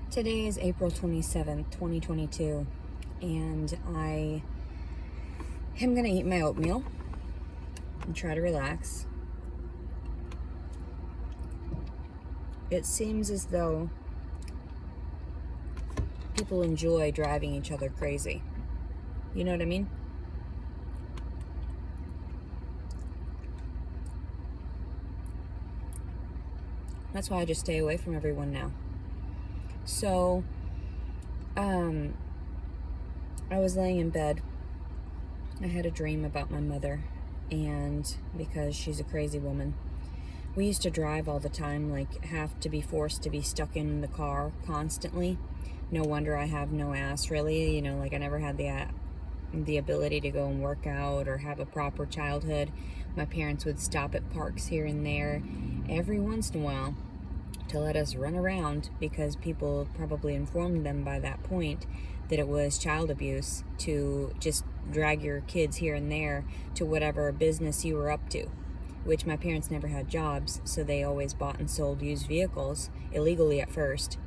Today is April 27th, 2022, and I am going to eat my oatmeal and try to relax. It seems as though people enjoy driving each other crazy. You know what I mean? That's why I just stay away from everyone now. So, I was laying in bed. I had a dream about my mother, and because she's a crazy woman, we used to drive all the time, like have to be forced to be stuck in the car constantly. No wonder I have no ass, really. Like I never had the ability to go and work out or have a proper childhood. My parents would stop at parks here and there every once in a while to let us run around, because people probably informed them by that point that it was child abuse to just drag your kids here and there to whatever business you were up to, which my parents never had jobs, so they always bought and sold used vehicles illegally at first,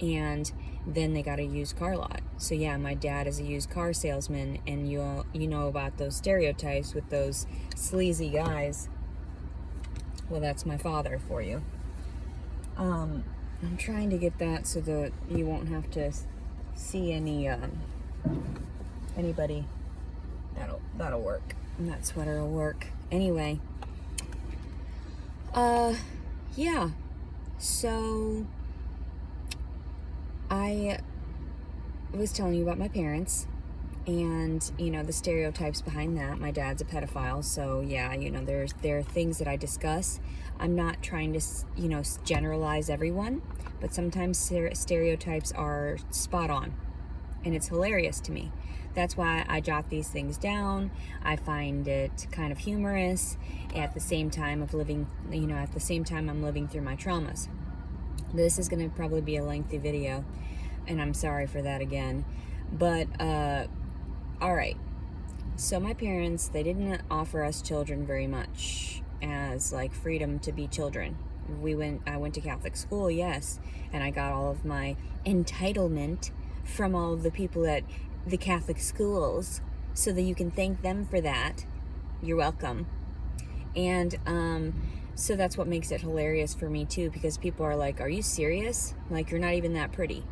and then they got a used car lot. So yeah, my dad is a used car salesman, and you know about those stereotypes with those sleazy guys. Well, that's my father for you. I'm trying to get that so that you won't have to see anybody. That'll work. And that sweater will work. Anyway, yeah. So I was telling you about my parents and, the stereotypes behind that. My dad's a pedophile, so yeah, there are things that I discuss. I'm not trying to, generalize everyone, but sometimes stereotypes are spot on, and it's hilarious to me. That's why I jot these things down. I find it kind of humorous at the same time I'm living through my traumas. This is going to probably be a lengthy video, and I'm sorry for that again. But, all right. So my parents, they didn't offer us children very much as like freedom to be children. I went to Catholic school, yes, and I got all of my entitlement from all of the people at the Catholic schools, so that you can thank them for that. You're welcome. And so that's what makes it hilarious for me too, because people are like, are you serious? Like, you're not even that pretty.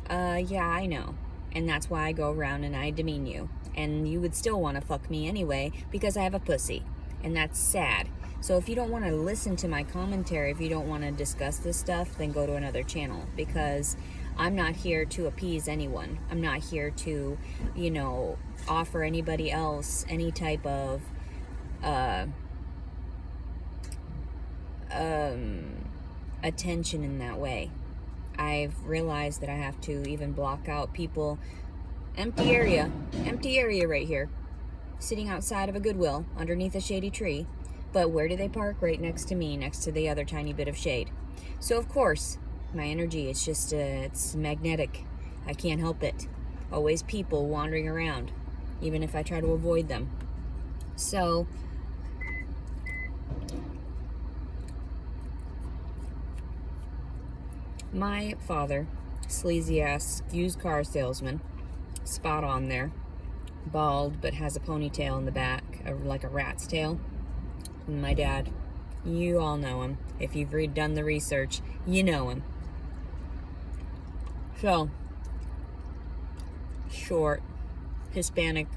Yeah, I know. And that's why I go around and I demean you. And you would still want to fuck me anyway, because I have a pussy. And that's sad. So if you don't want to listen to my commentary, if you don't want to discuss this stuff, then go to another channel, because I'm not here to appease anyone. I'm not here to, offer anybody else any type of attention in that way. I've realized that I have to even block out people. Empty area right here, sitting outside of a Goodwill underneath a shady tree. But where do they park? Right next to me, next to the other tiny bit of shade. So of course, my energy, it's just, it's magnetic. I can't help it. Always people wandering around, even if I try to avoid them. So, my father, sleazy ass used car salesman, spot on there, bald but has a ponytail in the back, like a rat's tail. And my dad, you all know him. If you've done the research, you know him. So, short, Hispanic,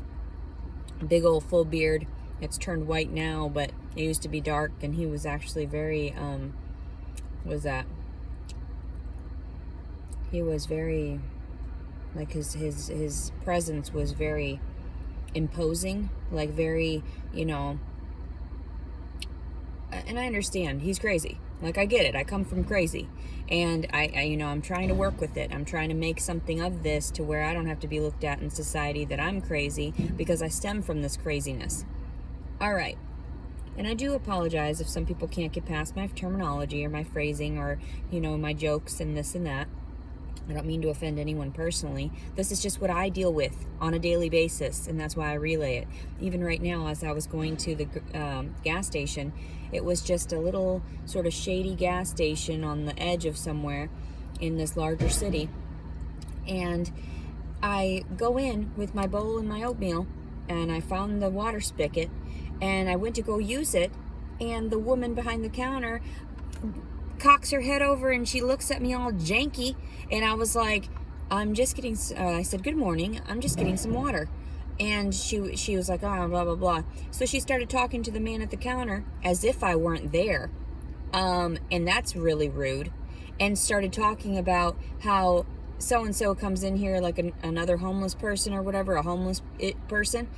big old full beard. It's turned white now, but it used to be dark, and he was actually very, he was very, like, his presence was very imposing, like very, and I understand he's crazy. Like, I get it. I come from crazy, and I'm trying to work with it. I'm trying to make something of this to where I don't have to be looked at in society that I'm crazy, because I stem from this craziness. All right. And I do apologize if some people can't get past my terminology or my phrasing or, my jokes and this and that. I don't mean to offend anyone personally. This is just what I deal with on a daily basis, and that's why I relay it. Even right now, as I was going to the gas station, it was just a little sort of shady gas station on the edge of somewhere, in this larger city. And I go in with my bowl and my oatmeal, and I found the water spigot, and I went to go use it, and the woman behind the counter cocks her head over and she looks at me all janky, and I was like, I'm just getting, I said, good morning, I'm just getting some water. And she was like, oh, blah, blah, blah. So she started talking to the man at the counter as if I weren't there. And that's really rude. And started talking about how so-and-so comes in here like another homeless person or whatever, a homeless person.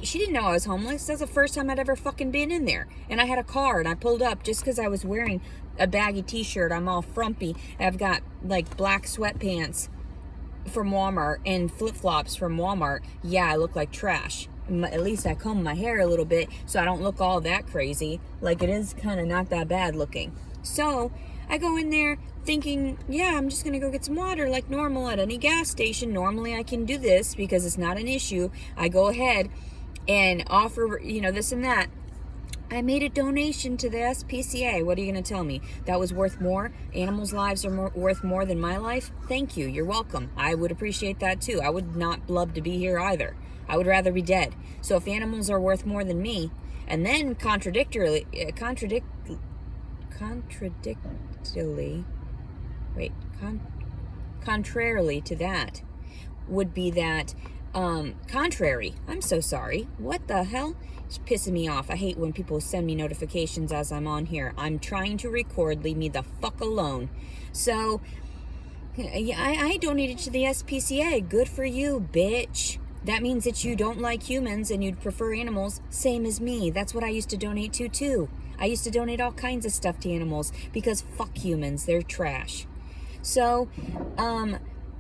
She didn't know I was homeless. That's the first time I'd ever fucking been in there. And I had a car, and I pulled up just because I was wearing a baggy t-shirt. I'm all frumpy. I've got like black sweatpants from Walmart and flip-flops from Walmart. Yeah, I look like trash. At least I comb my hair a little bit so I don't look all that crazy. Like, it is kind of not that bad looking. So I go in there thinking, yeah, I'm just gonna go get some water like normal at any gas station. Normally I can do this because it's not an issue. I go ahead and offer, this and that. I made a donation to the SPCA. What are you going to tell me? That was worth more? Animals' lives are worth more than my life? Thank you. You're welcome. I would appreciate that too. I would not love to be here either. I would rather be dead. So if animals are worth more than me, and then contradictorily to that would be that contrary. I'm so sorry. What the hell? It's pissing me off. I hate when people send me notifications as I'm on here. I'm trying to record. Leave me the fuck alone. So I donated to the SPCA. Good for you, bitch. That means that you don't like humans and you'd prefer animals, same as me. That's what I used to donate to too. I used to donate all kinds of stuff to animals because fuck humans, they're trash. So,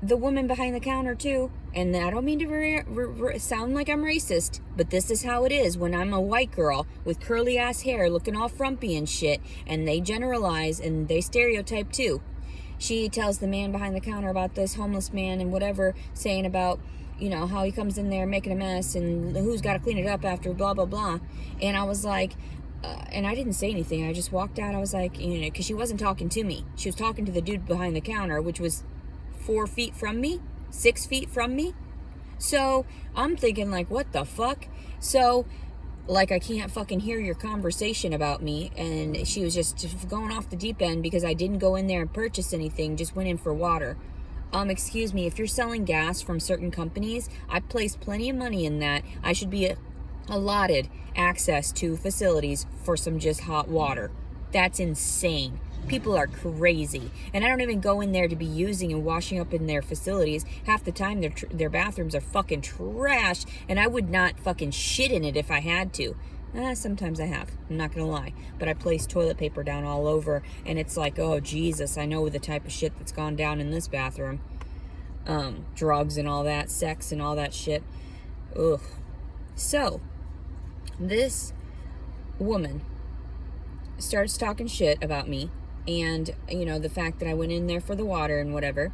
the woman behind the counter too, and I don't mean to sound like I'm racist, but this is how it is when I'm a white girl with curly ass hair looking all frumpy and shit, and they generalize and they stereotype too. She tells the man behind the counter about this homeless man and whatever, saying about, how he comes in there making a mess and who's got to clean it up after blah, blah, blah. And I was like, and I didn't say anything. I just walked out. I was like, because she wasn't talking to me. She was talking to the dude behind the counter, which was 4 feet from me, 6 feet from me. So I'm thinking like, what the fuck? So like, I can't fucking hear your conversation about me. And she was just going off the deep end because I didn't go in there and purchase anything, just went in for water. Excuse me, if you're selling gas from certain companies, I place plenty of money in that. I should be allotted access to facilities for some just hot water. That's insane. People are crazy. And I don't even go in there to be using and washing up in their facilities. Half the time their bathrooms are fucking trash, and I would not fucking shit in it if I had to. Sometimes I have, I'm not gonna lie, but I place toilet paper down all over, and it's like, oh Jesus, I know the type of shit that's gone down in this bathroom. Drugs and all that, sex and all that shit. Ugh. So this woman starts talking shit about me, and the fact that I went in there for the water and whatever,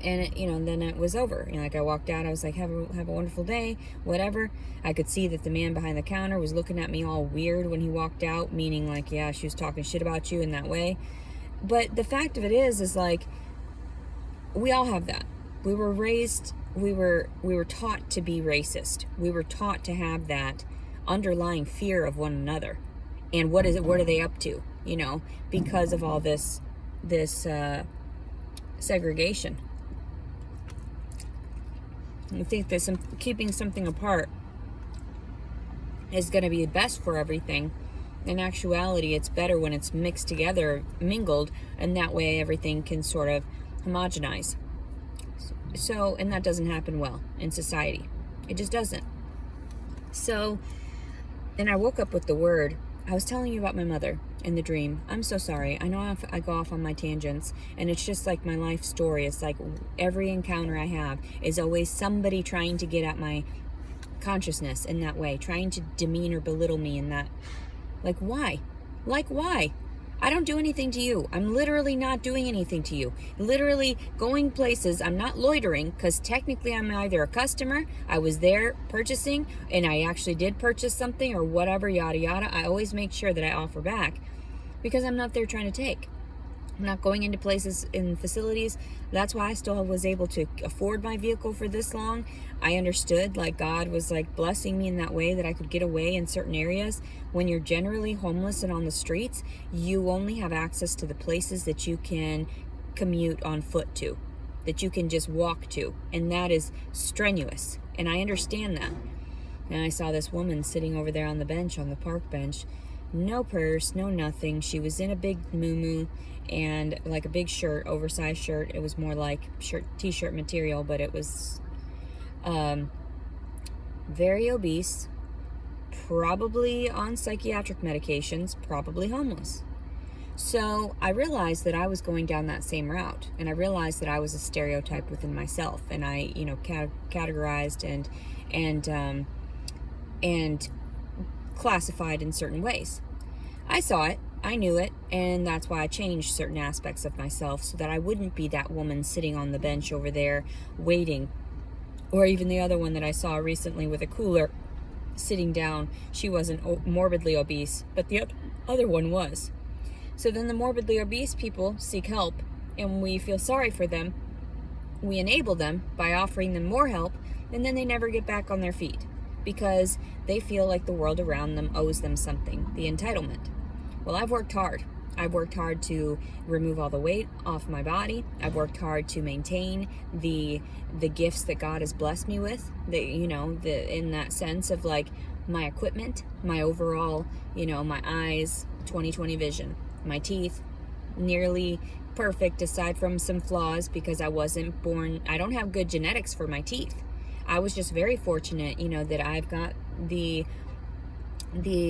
and then it was over. Like, I walked out, I was like, have a wonderful day, whatever. I could see that the man behind the counter was looking at me all weird when he walked out, meaning like, yeah, she was talking shit about you in that way. But the fact of it is like, we all have that. We were raised, we were taught to be racist. We were taught to have that underlying fear of one another. And what are they up to? Because of all this segregation. I think that keeping something apart is going to be best for everything. In actuality, it's better when it's mixed together, mingled, and that way everything can sort of homogenize. So, and that doesn't happen well in society. It just doesn't. So, and I woke up with the word. I was telling you about my mother in the dream. I'm so sorry. I know I go off on my tangents, and it's just like my life story. It's like every encounter I have is always somebody trying to get at my consciousness in that way, trying to demean or belittle me in that. Like, why? Why? I don't do anything to you. I'm literally not doing anything to you. Literally going places. I'm not loitering, because technically I'm either a customer, I was there purchasing, and I actually did purchase something or whatever, yada yada. I always make sure that I offer back, because I'm not there trying to take. I'm not going into places in facilities. That's why I still was able to afford my vehicle for this long. I understood, like, God was like blessing me in that way that I could get away in certain areas. When you're generally homeless and on the streets, you only have access to the places that you can commute on foot to, that you can just walk to, and that is strenuous, and I understand that. And I saw this woman sitting over there on the bench, on the park bench, no purse, no nothing. She was in a big muumuu and like a big shirt, oversized shirt. It was more like t-shirt material, but it was very obese, probably on psychiatric medications, probably homeless. So I realized that I was going down that same route, and I realized that I was a stereotype within myself, and I, categorized and classified in certain ways. I saw it, I knew it, and that's why I changed certain aspects of myself so that I wouldn't be that woman sitting on the bench over there waiting, or even the other one that I saw recently with a cooler sitting down. She wasn't morbidly obese, but the other one was. So then the morbidly obese people seek help, and we feel sorry for them. We enable them by offering them more help, and then they never get back on their feet because they feel like the world around them owes them something, the entitlement. Well, I've worked hard. I've worked hard to remove all the weight off my body. I've worked hard to maintain the gifts that God has blessed me with, in that sense of like my equipment, my overall, my eyes, 20/20 vision, my teeth, nearly perfect aside from some flaws because I don't have good genetics for my teeth. I was just very fortunate, that I've got the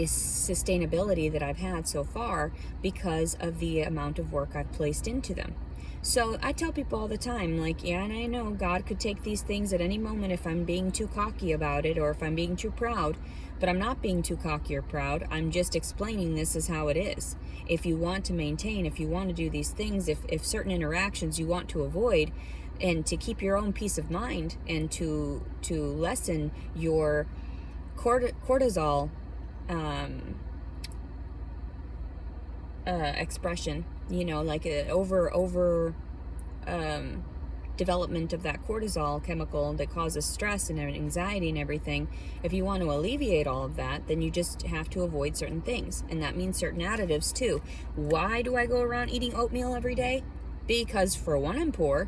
sustainability that I've had so far because of the amount of work I've placed into them. So I tell people all the time, like, yeah, and I know God could take these things at any moment if I'm being too cocky about it or if I'm being too proud, but I'm not being too cocky or proud. I'm just explaining this is how it is. If you want to maintain, if you want to do these things, if certain interactions you want to avoid, and to keep your own peace of mind and to lessen your cortisol expression, like over development of that cortisol chemical that causes stress and anxiety and everything. If you want to alleviate all of that, then you just have to avoid certain things, and that means certain additives too. Why do I go around eating oatmeal every day? Because for one, I'm poor.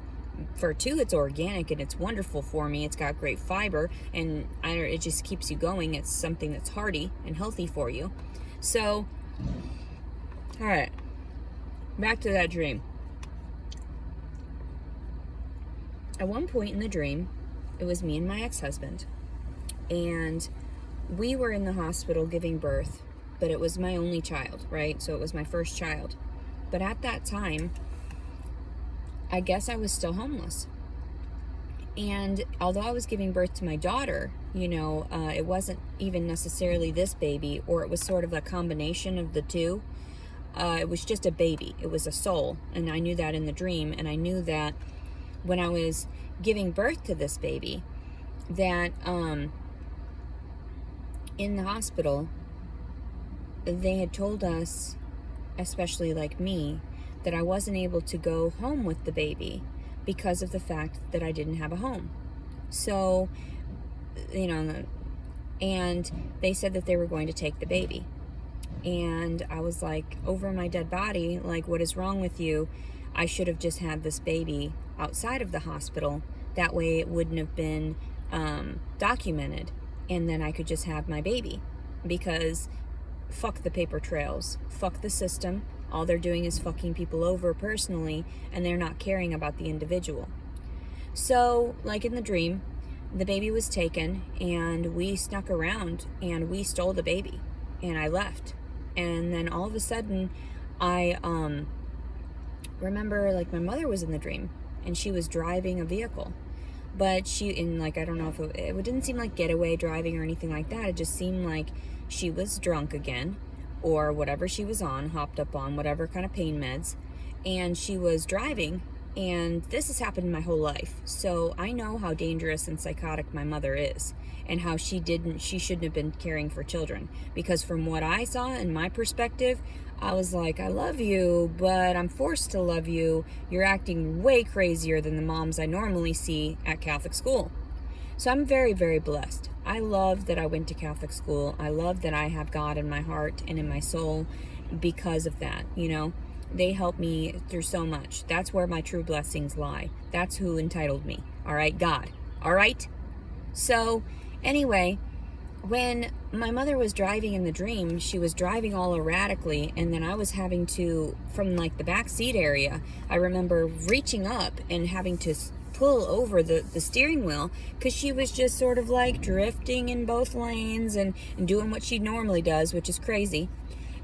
For two, it's organic and it's wonderful for me. It's got great fiber, and it just keeps you going. It's something that's hearty and healthy for you. So, all right, back to that dream. At one point in the dream, it was me and my ex-husband, and we were in the hospital giving birth, but it was my only child, right? So it was my first child. But at that time, I guess I was still homeless. And although I was giving birth to my daughter, it wasn't even necessarily this baby, or it was sort of a combination of the two. It was just a baby. It was a soul. And I knew that in the dream. And I knew that when I was giving birth to this baby, that in the hospital, they had told us, especially like me, that I wasn't able to go home with the baby because of the fact that I didn't have a home. So, and they said that they were going to take the baby. And I was like, over my dead body, like, what is wrong with you? I should have just had this baby outside of the hospital. That way it wouldn't have been documented. And then I could just have my baby. Because fuck the paper trails. Fuck the system. All they're doing is fucking people over personally, and they're not caring about the individual. So, like in the dream, the baby was taken, and we snuck around, and we stole the baby, and I left. And then all of a sudden, I remember, like, my mother was in the dream, and she was driving a vehicle. But I don't know if it didn't seem like getaway driving or anything like that. It just seemed like she was drunk again, or whatever she was on, hopped up on whatever kind of pain meds, and she was driving, And this has happened my whole life. So I know how dangerous and psychotic my mother is, and how she shouldn't have been caring for children. Because from what I saw in my perspective, I was like, I love you, but I'm forced to love you. You're acting way crazier than the moms I normally see at Catholic school. So I'm very, very blessed. I love that I went to Catholic school. I love that I have God in my heart and in my soul because of that, you know. They helped me through so much. That's where my true blessings lie. That's who entitled me. All right, God. All right? So, anyway, when my mother was driving in the dream, she was driving all erratically, and then I was having to, from like the back seat area, I remember reaching up and having to pull over the steering wheel, because she was just sort of like drifting in both lanes and doing what she normally does, which is crazy.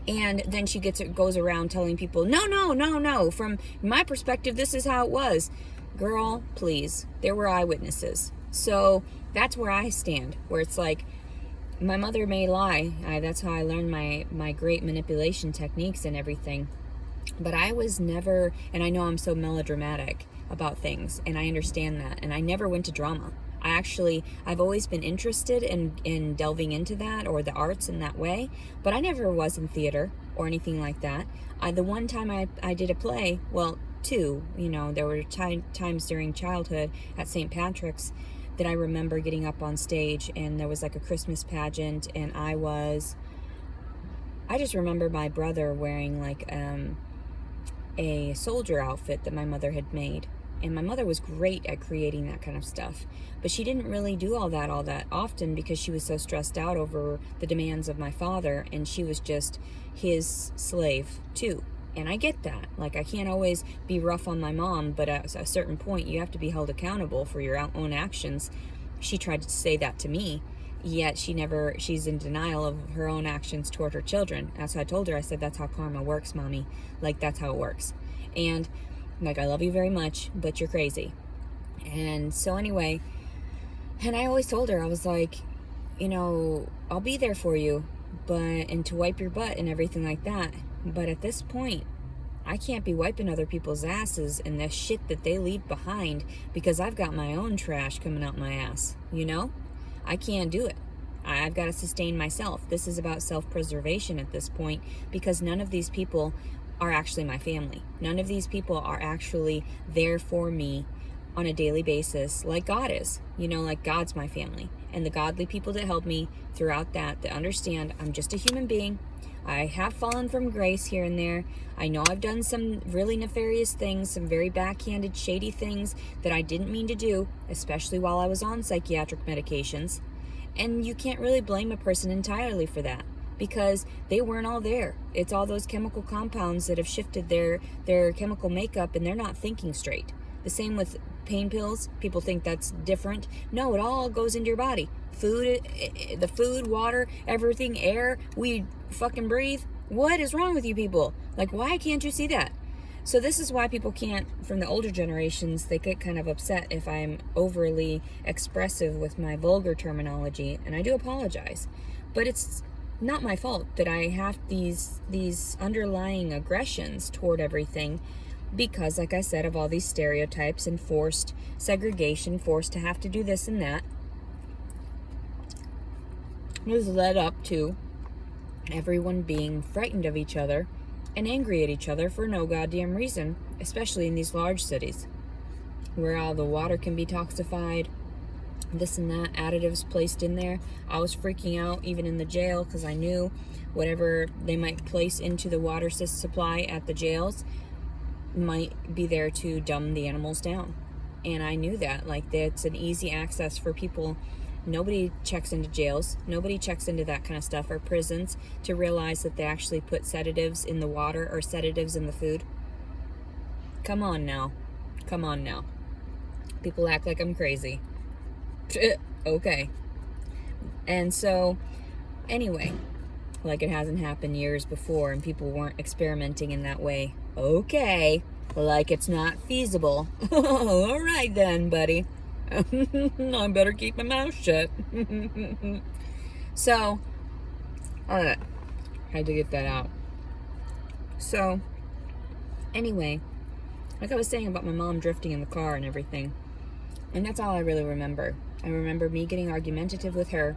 And then she goes around telling people, no, no, no, no. From my perspective, this is how it was. Girl, please. There were eyewitnesses. So that's where I stand, where it's like, my mother may lie. That's how I learned my great manipulation techniques and everything. But I was never, and I know I'm so melodramatic about things, and I understand that, and I never went to drama. I've always been interested in delving into that, or the arts in that way, but I never was in theater or anything like that. The one time I did a play, well, two, you know, there were times during childhood at St. Patrick's that I remember getting up on stage, and there was like a Christmas pageant, and I just remember my brother wearing like a soldier outfit that my mother had made. And my mother was great at creating that kind of stuff, but she didn't really do all that often, because she was so stressed out over the demands of my father, and she was just his slave too. And I get that. Like, I can't always be rough on my mom, but at a certain point you have to be held accountable for your own actions. She tried to say that to me, yet she's in denial of her own actions toward her children. That's what I told her. I said, that's how karma works, mommy. Like, that's how it works. And like, I love you very much, but you're crazy. And so anyway, and I always told her, I was like, you know, I'll be there for you, and to wipe your butt and everything like that. But at this point, I can't be wiping other people's asses and the shit that they leave behind, because I've got my own trash coming out my ass, you know? I can't do it. I've got to sustain myself. This is about self-preservation at this point, because none of these people are actually my family. None of these people are actually there for me on a daily basis like God is. You know, like God's my family. And the godly people that help me throughout that understand I'm just a human being. I have fallen from grace here and there. I know I've done some really nefarious things, some very backhanded, shady things that I didn't mean to do, especially while I was on psychiatric medications. And you can't really blame a person entirely for that, because they weren't all there. It's all those chemical compounds that have shifted their chemical makeup, and they're not thinking straight. The same with pain pills. People think that's different. No, it all goes into your body. The food, water, everything, air, we fucking breathe. What is wrong with you people? Like, why can't you see that? So this is why people can't, from the older generations, they get kind of upset if I'm overly expressive with my vulgar terminology, and I do apologize. But it's not my fault that I have these underlying aggressions toward everything, because, like I said, of all these stereotypes and forced segregation, forced to have to do this and that. It has led up to everyone being frightened of each other and angry at each other for no goddamn reason, especially in these large cities where all the water can be toxified, this and that, additives placed in there. I was freaking out even in the jail, because I knew whatever they might place into the water supply at the jails might be there to dumb the animals down. And I knew that, like, that's an easy access for people. Nobody checks into jails. Nobody checks into that kind of stuff, or prisons, to realize that they actually put sedatives in the water or sedatives in the food. Come on now. Come on now. People act like I'm crazy. Okay. And so, anyway, like it hasn't happened years before and people weren't experimenting in that way. Okay. Like it's not feasible. All right then, buddy. I better keep my mouth shut. So, alright. Had to get that out. So, anyway, Like I was saying about my mom drifting in the car and everything. And that's all I really remember. I remember me getting argumentative with her,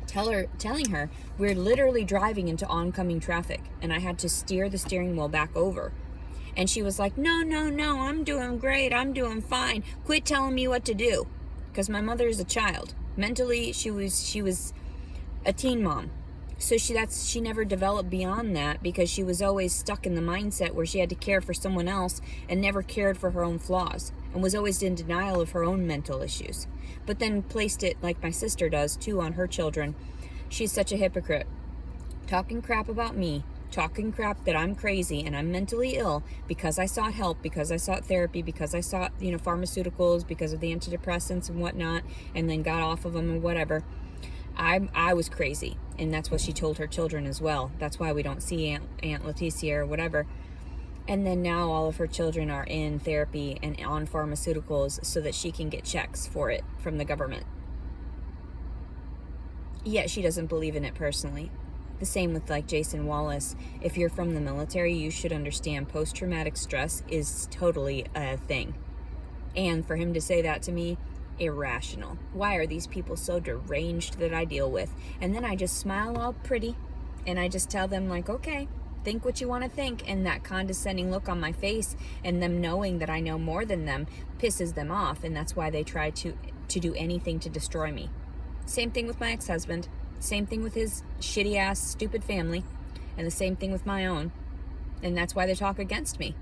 telling her we're literally driving into oncoming traffic, and I had to steer the steering wheel back over. And she was like, no, no, no, I'm doing great. I'm doing fine. Quit telling me what to do. Because my mother is a child. Mentally, she was a teen mom. So she never developed beyond that, because she was always stuck in the mindset where she had to care for someone else and never cared for her own flaws, and was always in denial of her own mental issues. But then placed it, like my sister does too, on her children. She's such a hypocrite. Talking crap about me, talking crap that I'm crazy and I'm mentally ill because I sought help, because I sought therapy, because I sought, pharmaceuticals, because of the antidepressants and whatnot, and then got off of them or whatever. I was crazy, and that's what she told her children as well. That's why we don't see Aunt Leticia or whatever. And then now all of her children are in therapy and on pharmaceuticals so that she can get checks for it from the government. Yet she doesn't believe in it personally. The same with like Jason Wallace. If you're from the military, you should understand post-traumatic stress is totally a thing. And for him to say that to me, irrational. Why are these people so deranged that I deal with? And then I just smile all pretty and I just tell them like, okay, think what you want to think. And that condescending look on my face and them knowing that I know more than them pisses them off, and that's why they try to do anything to destroy me. Same thing with my ex-husband, same thing with his shitty ass stupid family, and the same thing with my own. And that's why they talk against me.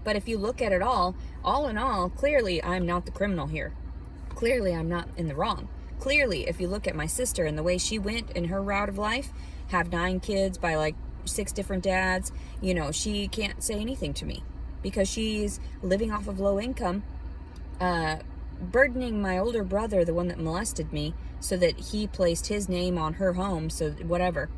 But if you look at it all in all, clearly I'm not the criminal here. Clearly, I'm not in the wrong. Clearly, if you look at my sister and the way she went in her route of life, have 9 kids by like 6 different dads, she can't say anything to me because she's living off of low income, burdening my older brother, the one that molested me, so that he placed his name on her home, so whatever.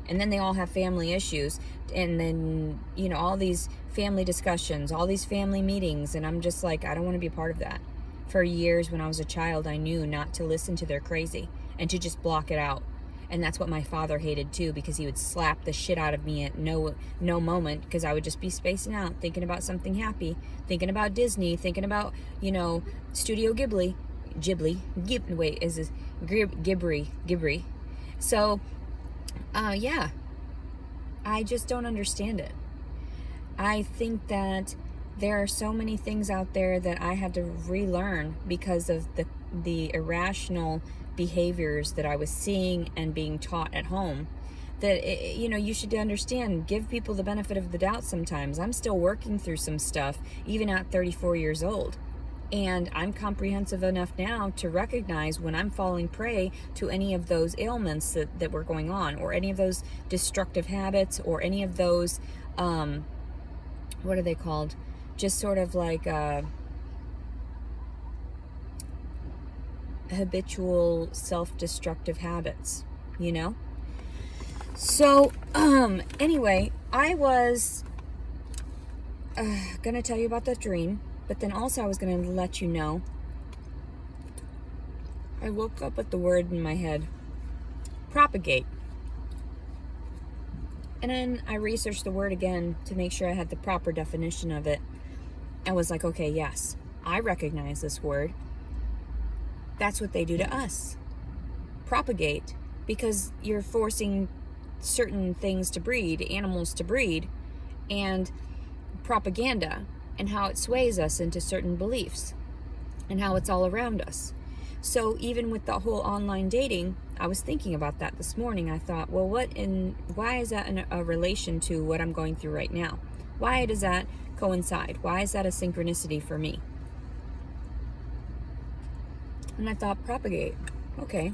And then they all have family issues, and then, all these family discussions, all these family meetings, and I'm just like, I don't want to be a part of that. For years when I was a child, I knew not to listen to their crazy and to just block it out. And that's what my father hated too, because he would slap the shit out of me at no moment, because I would just be spacing out, thinking about something happy, thinking about Disney, thinking about, Studio Ghibli. So, yeah, I just don't understand it. I think that there are so many things out there that I had to relearn because of the irrational behaviors that I was seeing and being taught at home, that you should understand, give people the benefit of the doubt sometimes. I'm still working through some stuff even at 34 years old, and I'm comprehensive enough now to recognize when I'm falling prey to any of those ailments that were going on, or any of those destructive habits, or any of those what are they called, just sort of like habitual self-destructive habits, So, anyway, I was gonna tell you about that dream, but then also I was gonna let you know, I woke up with the word in my head, propagate. And then I researched the word again to make sure I had the proper definition of it. I was like, okay, yes, I recognize this word. That's what they do to us. Propagate, because you're forcing certain things to breed, animals to breed, and propaganda, and how it sways us into certain beliefs, and how it's all around us. So even with the whole online dating, I was thinking about that this morning. I thought, well, why is that in a relation to what I'm going through right now? Why does that coincide? Why is that a synchronicity for me? And I thought, propagate. Okay.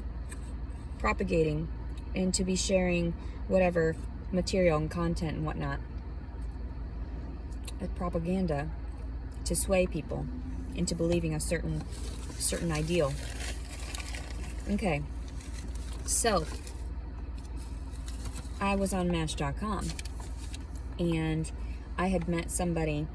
Propagating, and to be sharing whatever material and content and whatnot. As propaganda to sway people into believing a certain ideal. Okay. So, I was on Match.com, and I had met somebody,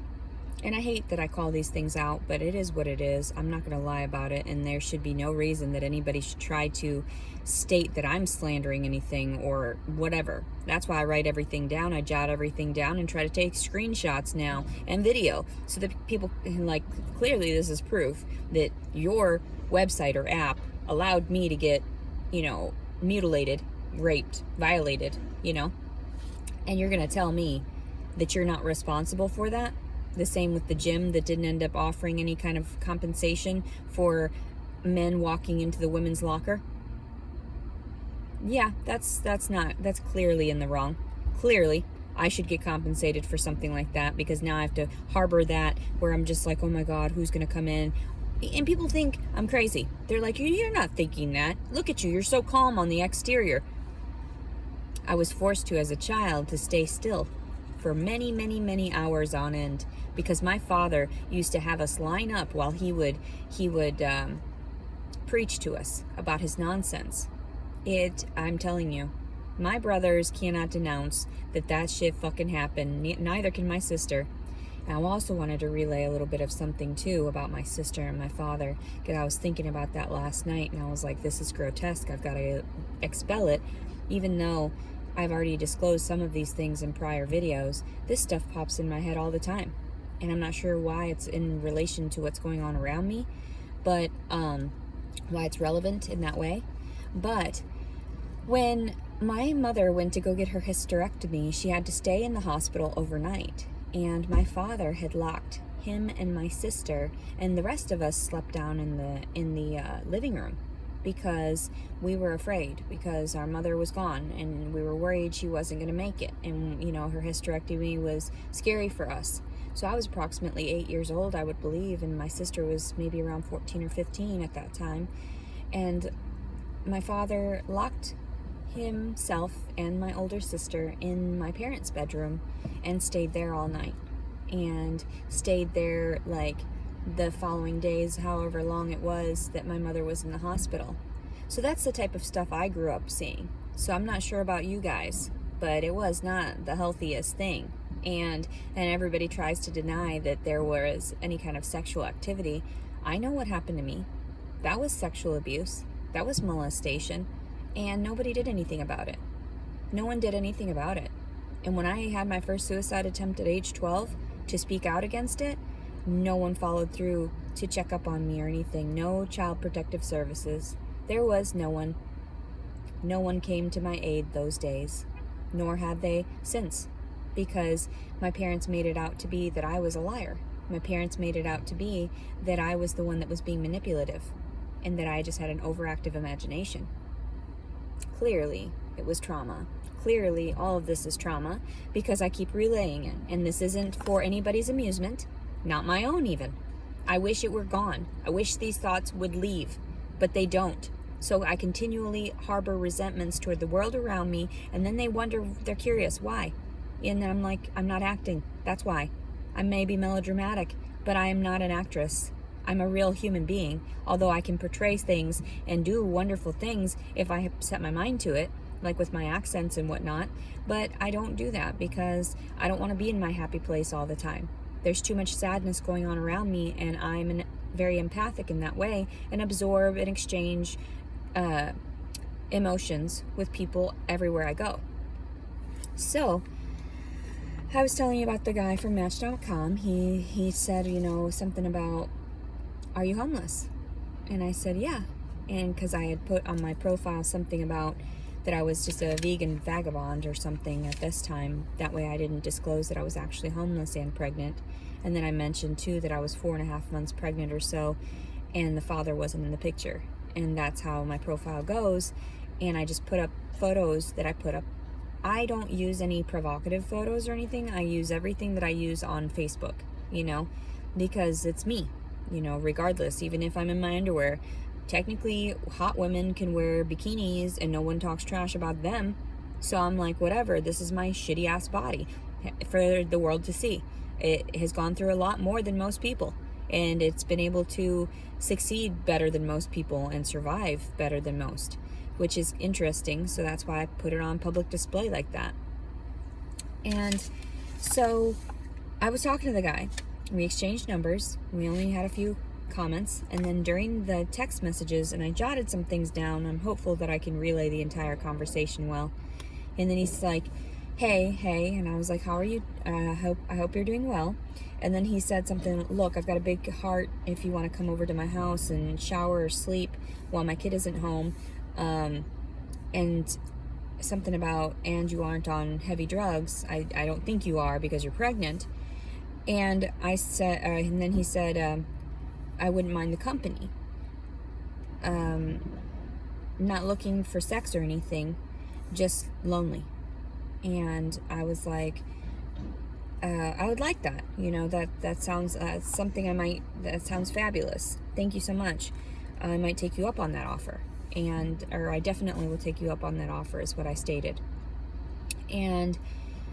And I hate that I call these things out, but it is what it is. I'm not going to lie about it, and there should be no reason that anybody should try to state that I'm slandering anything or whatever. That's why I write everything down. I jot everything down and try to take screenshots now and video so that people can, like, clearly this is proof that your website or app allowed me to get, mutilated, raped, violated, and you're going to tell me that you're not responsible for that. The same with the gym that didn't end up offering any kind of compensation for men walking into the women's locker. Yeah, that's clearly in the wrong. Clearly, I should get compensated for something like that, because now I have to harbor that where I'm just like, oh my God, who's going to come in? And people think I'm crazy. They're like, you're not thinking that. Look at you. You're so calm on the exterior. I was forced to, as a child, to stay still for many, many, many hours on end, because my father used to have us line up while he would preach to us about his nonsense. I'm telling you, my brothers cannot denounce that shit fucking happened. Neither can my sister. And I also wanted to relay a little bit of something too about my sister and my father, because I was thinking about that last night, and I was like, this is grotesque. I've got to expel it, even though I've already disclosed some of these things in prior videos. This stuff pops in my head all the time, and I'm not sure why it's in relation to what's going on around me, but why it's relevant in that way. But when my mother went to go get her hysterectomy, she had to stay in the hospital overnight, and my father had locked him and my sister, and the rest of us slept down in the living room, because we were afraid, because our mother was gone and we were worried she wasn't going to make it, and her hysterectomy was scary for us. So I was approximately 8 years old, I would believe, and my sister was maybe around 14 or 15 at that time, and my father locked himself and my older sister in my parents' bedroom and stayed there all night, and stayed there like the following days, however long it was that my mother was in the hospital. So that's the type of stuff I grew up seeing. So I'm not sure about you guys, but it was not the healthiest thing. And everybody tries to deny that there was any kind of sexual activity. I know what happened to me. That was sexual abuse. That was molestation. And nobody did anything about it. No one did anything about it. And when I had my first suicide attempt at age 12 to speak out against it, no one followed through to check up on me or anything. No child protective services. There was no one. No one came to my aid those days, nor have they since, because my parents made it out to be that I was a liar. My parents made it out to be that I was the one that was being manipulative, and that I just had an overactive imagination. Clearly, it was trauma. Clearly, all of this is trauma, because I keep relaying it, and this isn't for anybody's amusement. Not my own, even. I wish it were gone. I wish these thoughts would leave, but they don't. So I continually harbor resentments toward the world around me, and then they wonder, they're curious, why? And then I'm like, I'm not acting. That's why. I may be melodramatic, but I am not an actress. I'm a real human being, although I can portray things and do wonderful things if I set my mind to it, like with my accents and whatnot, but I don't do that because I don't want to be in my happy place all the time. There's too much sadness going on around me, and I'm very empathic in that way, and absorb and exchange emotions with people everywhere I go. So I was telling you about the guy from Match.com. He said, something about, are you homeless? And I said, yeah. And because I had put on my profile something about that I was just a vegan vagabond or something at this time. That way I didn't disclose that I was actually homeless and pregnant. And then I mentioned too that I was 4.5 months pregnant or so, and the father wasn't in the picture. And that's how my profile goes. And I just put up photos that I put up. I don't use any provocative photos or anything. I use everything that I use on Facebook, because it's me, regardless, even if I'm in my underwear. Technically, hot women can wear bikinis and no one talks trash about them. So I'm like, whatever, this is my shitty ass body for the world to see. It has gone through a lot more than most people, and it's been able to succeed better than most people and survive better than most, which is interesting. So that's why I put it on public display like that. And so I was talking to the guy, We exchanged numbers. We only had a few comments. And then during the text messages, and I jotted some things down, I'm hopeful that I can relay the entire conversation well. And then he's like, hey, and I was like, how are you? I hope you're doing well. And then he said something, look, I've got a big heart if you want to come over to my house and shower or sleep while my kid isn't home. And something about, and you aren't on heavy drugs. I don't think you are because you're pregnant. And I said, and then he said, I wouldn't mind the company. Not looking for sex or anything, just lonely. And I was like, I would like that. That sounds something that sounds fabulous. Thank you so much. I might take you up on that offer. Or I definitely will take you up on that offer, is what I stated. And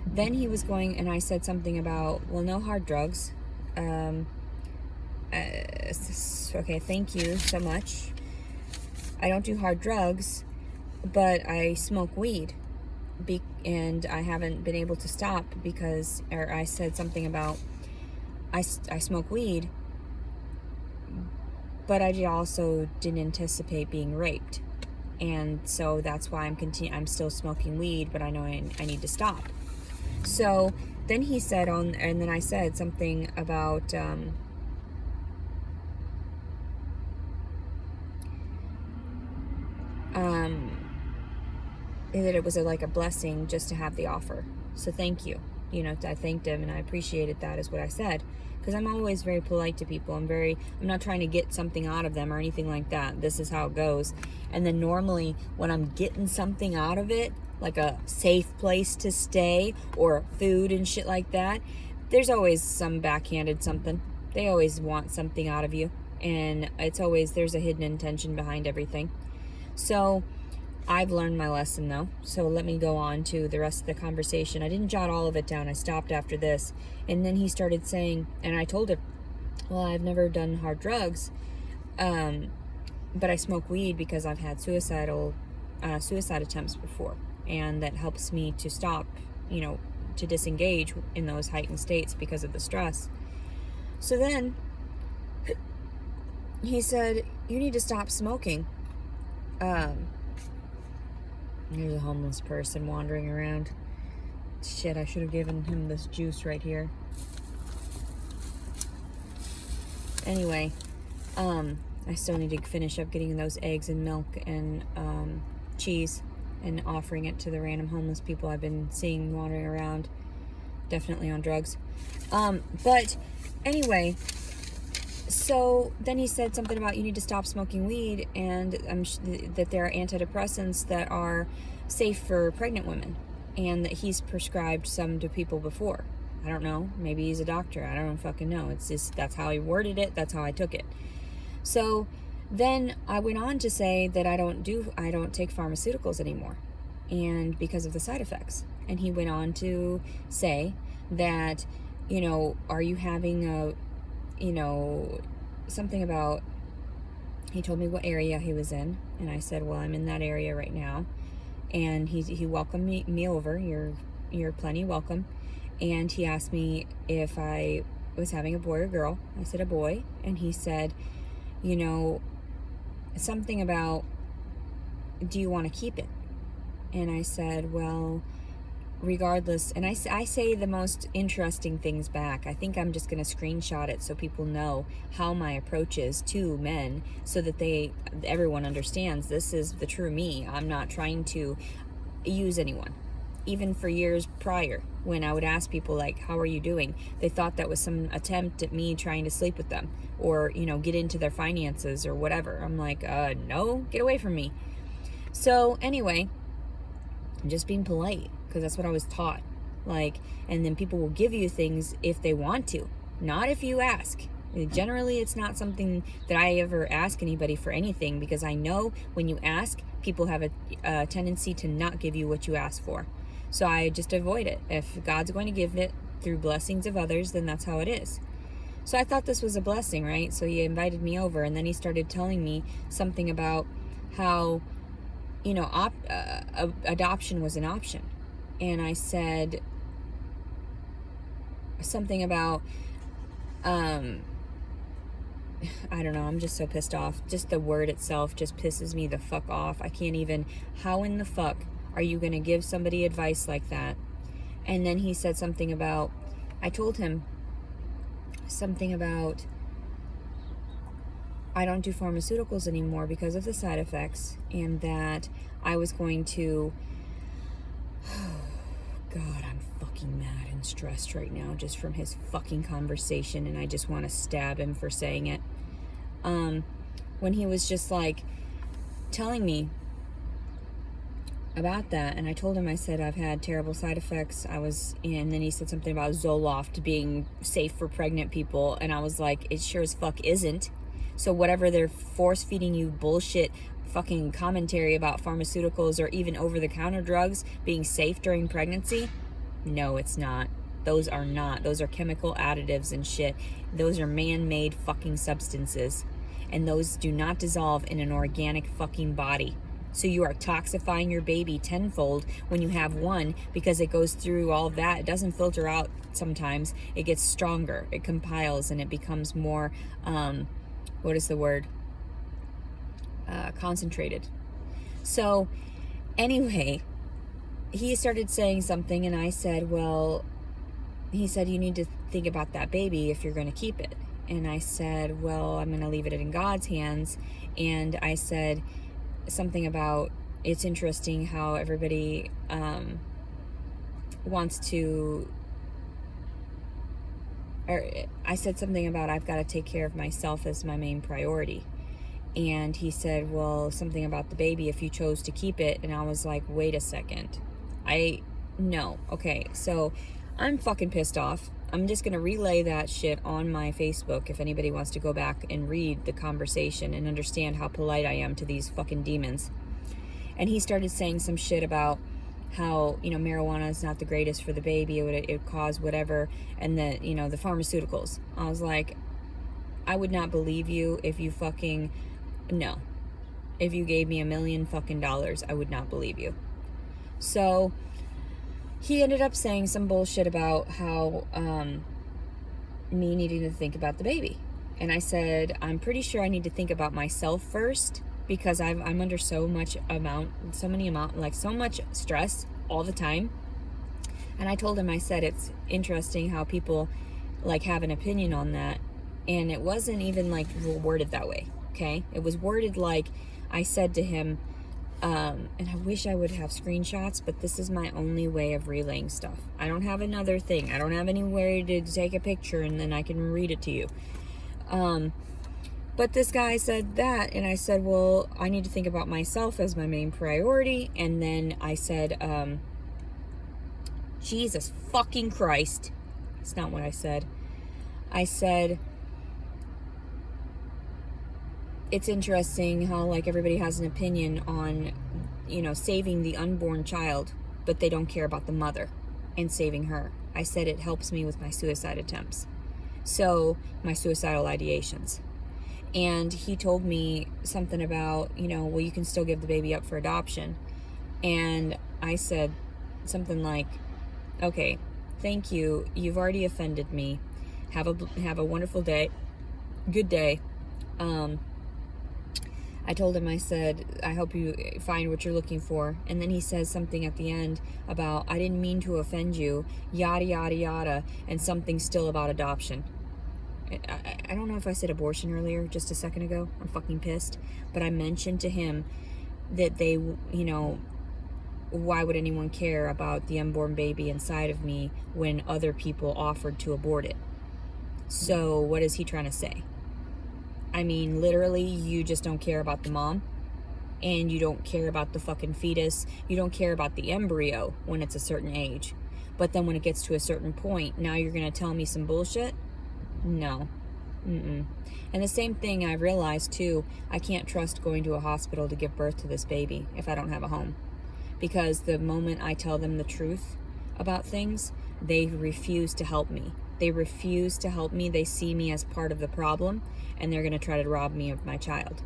then he was going, and I said something about, well, no hard drugs. Okay, thank you so much. I don't do hard drugs, but I smoke weed. And I haven't been able to stop because, or I said something about, I smoke weed, but I also didn't anticipate being raped. And so that's why I'm still smoking weed, but I know I need to stop. So then he said and then I said something about, that it was like a blessing just to have the offer. So thank you. I thanked him and I appreciated that, is what I said. Because I'm always very polite to people. I'm not trying to get something out of them or anything like that. This is how it goes. And then normally when I'm getting something out of it, like a safe place to stay or food and shit like that, there's always some backhanded something. They always want something out of you. And there's a hidden intention behind everything. So I've learned my lesson though. So let me go on to the rest of the conversation. I didn't jot all of it down. I stopped after this. And then he started saying, and I told him, well, I've never done hard drugs, but I smoke weed because I've had suicide attempts before. And that helps me to stop, to disengage in those heightened states because of the stress. So then he said, you need to stop smoking. There's a homeless person wandering around. Shit, I should have given him this juice right here. Anyway, I still need to finish up getting those eggs and milk and cheese and offering it to the random homeless people I've been seeing wandering around. Definitely on drugs. But anyway, so then he said something about you need to stop smoking weed, and that there are antidepressants that are safe for pregnant women, and that he's prescribed some to people before. I don't know. Maybe he's a doctor. I don't fucking know. It's just, that's how he worded it. That's how I took it. So then I went on to say that I don't take pharmaceuticals anymore, and because of the side effects. And he went on to say that, are you having something about, he told me what area he was in, and I said, well, I'm in that area right now. And he welcomed me over. You're plenty welcome. And he asked me if I was having a boy or girl. I said a boy. And he said, something about, do you want to keep it? And I said, well, regardless. And I say the most interesting things back. I think I'm just going to screenshot it so people know how my approach is to men, so that everyone understands this is the true me. I'm not trying to use anyone. Even for years prior, when I would ask people, like, how are you doing? They thought that was some attempt at me trying to sleep with them or, get into their finances or whatever. I'm like, no, get away from me. So anyway, I'm just being polite, because that's what I was taught. And then people will give you things if they want to, not if you ask. Generally, it's not something that I ever ask anybody for anything, because I know when you ask, people have a tendency to not give you what you ask for. So I just avoid it. If God's going to give it through blessings of others, then that's how it is. So I thought this was a blessing, right? So he invited me over, and then he started telling me something about how, adoption was an option. And I said something about, I don't know, I'm just so pissed off. Just the word itself just pisses me the fuck off. I can't even, how in the fuck are you gonna give somebody advice like that? And then he said something about, I told him something about, I don't do pharmaceuticals anymore because of the side effects, and that I was going to, God, I'm fucking mad and stressed right now just from his fucking conversation, and I just want to stab him for saying it. When he was just like telling me about that, and I told him, I said, I've had terrible side effects. And then he said something about Zoloft being safe for pregnant people, and I was like, it sure as fuck isn't. So whatever they're force feeding you bullshit fucking commentary about pharmaceuticals or even over-the-counter drugs being safe during pregnancy, no, it's not. Those are not. Those are chemical additives and shit. Those are man-made fucking substances, and those do not dissolve in an organic fucking body. So you are toxifying your baby tenfold when you have one, because it goes through all of that. It doesn't filter out sometimes. It gets stronger. It compiles and it becomes more, what is the word? Concentrated. So anyway, he started saying something, and I said, well, he said, you need to think about that baby if you're going to keep it. And I said, well, I'm going to leave it in God's hands. And I said something about, it's interesting how everybody wants to, or I said something about, I've got to take care of myself as my main priority. And he said, well, something about the baby if you chose to keep it. And I was like, wait a second. No. Okay, so I'm fucking pissed off. I'm just going to relay that shit on my Facebook if anybody wants to go back and read the conversation and understand how polite I am to these fucking demons. And he started saying some shit about how, marijuana is not the greatest for the baby. It would cause whatever. And the pharmaceuticals. I was like, I would not believe you if you fucking, no. If you gave me $1 million fucking dollars, I would not believe you. So he ended up saying some bullshit about how me needing to think about the baby. And I said, I'm pretty sure I need to think about myself first, because I'm under so much stress all the time. And I told him, I said, it's interesting how people have an opinion on that. And it wasn't even worded that way. Okay. It was worded like, I said to him, and I wish I would have screenshots, but this is my only way of relaying stuff. I don't have another thing. I don't have anywhere to take a picture and then I can read it to you. But this guy said that, and I said, well, I need to think about myself as my main priority. And then I said, Jesus fucking Christ. It's not what I said. I said, it's interesting how everybody has an opinion on, saving the unborn child, but they don't care about the mother and saving her. I said it helps me with my suicide attempts. So my suicidal ideations. And he told me something about, well, you can still give the baby up for adoption. And I said something like, okay, thank you. You've already offended me. Have a wonderful day. Good day. I told him, I said, I hope you find what you're looking for. And then he says something at the end about, I didn't mean to offend you, yada, yada, yada, and something still about adoption. I don't know if I said abortion earlier, just a second ago. I'm fucking pissed. But I mentioned to him that they, why would anyone care about the unborn baby inside of me when other people offered to abort it? So what is he trying to say? I mean, literally, you just don't care about the mom, and you don't care about the fucking fetus. You don't care about the embryo when it's a certain age. But then when it gets to a certain point, now you're going to tell me some bullshit? No. And the same thing I realized, too, I can't trust going to a hospital to give birth to this baby if I don't have a home. Because the moment I tell them the truth about things, they refuse to help me. They refuse to help me. They see me as part of the problem, and they're going to try to rob me of my child.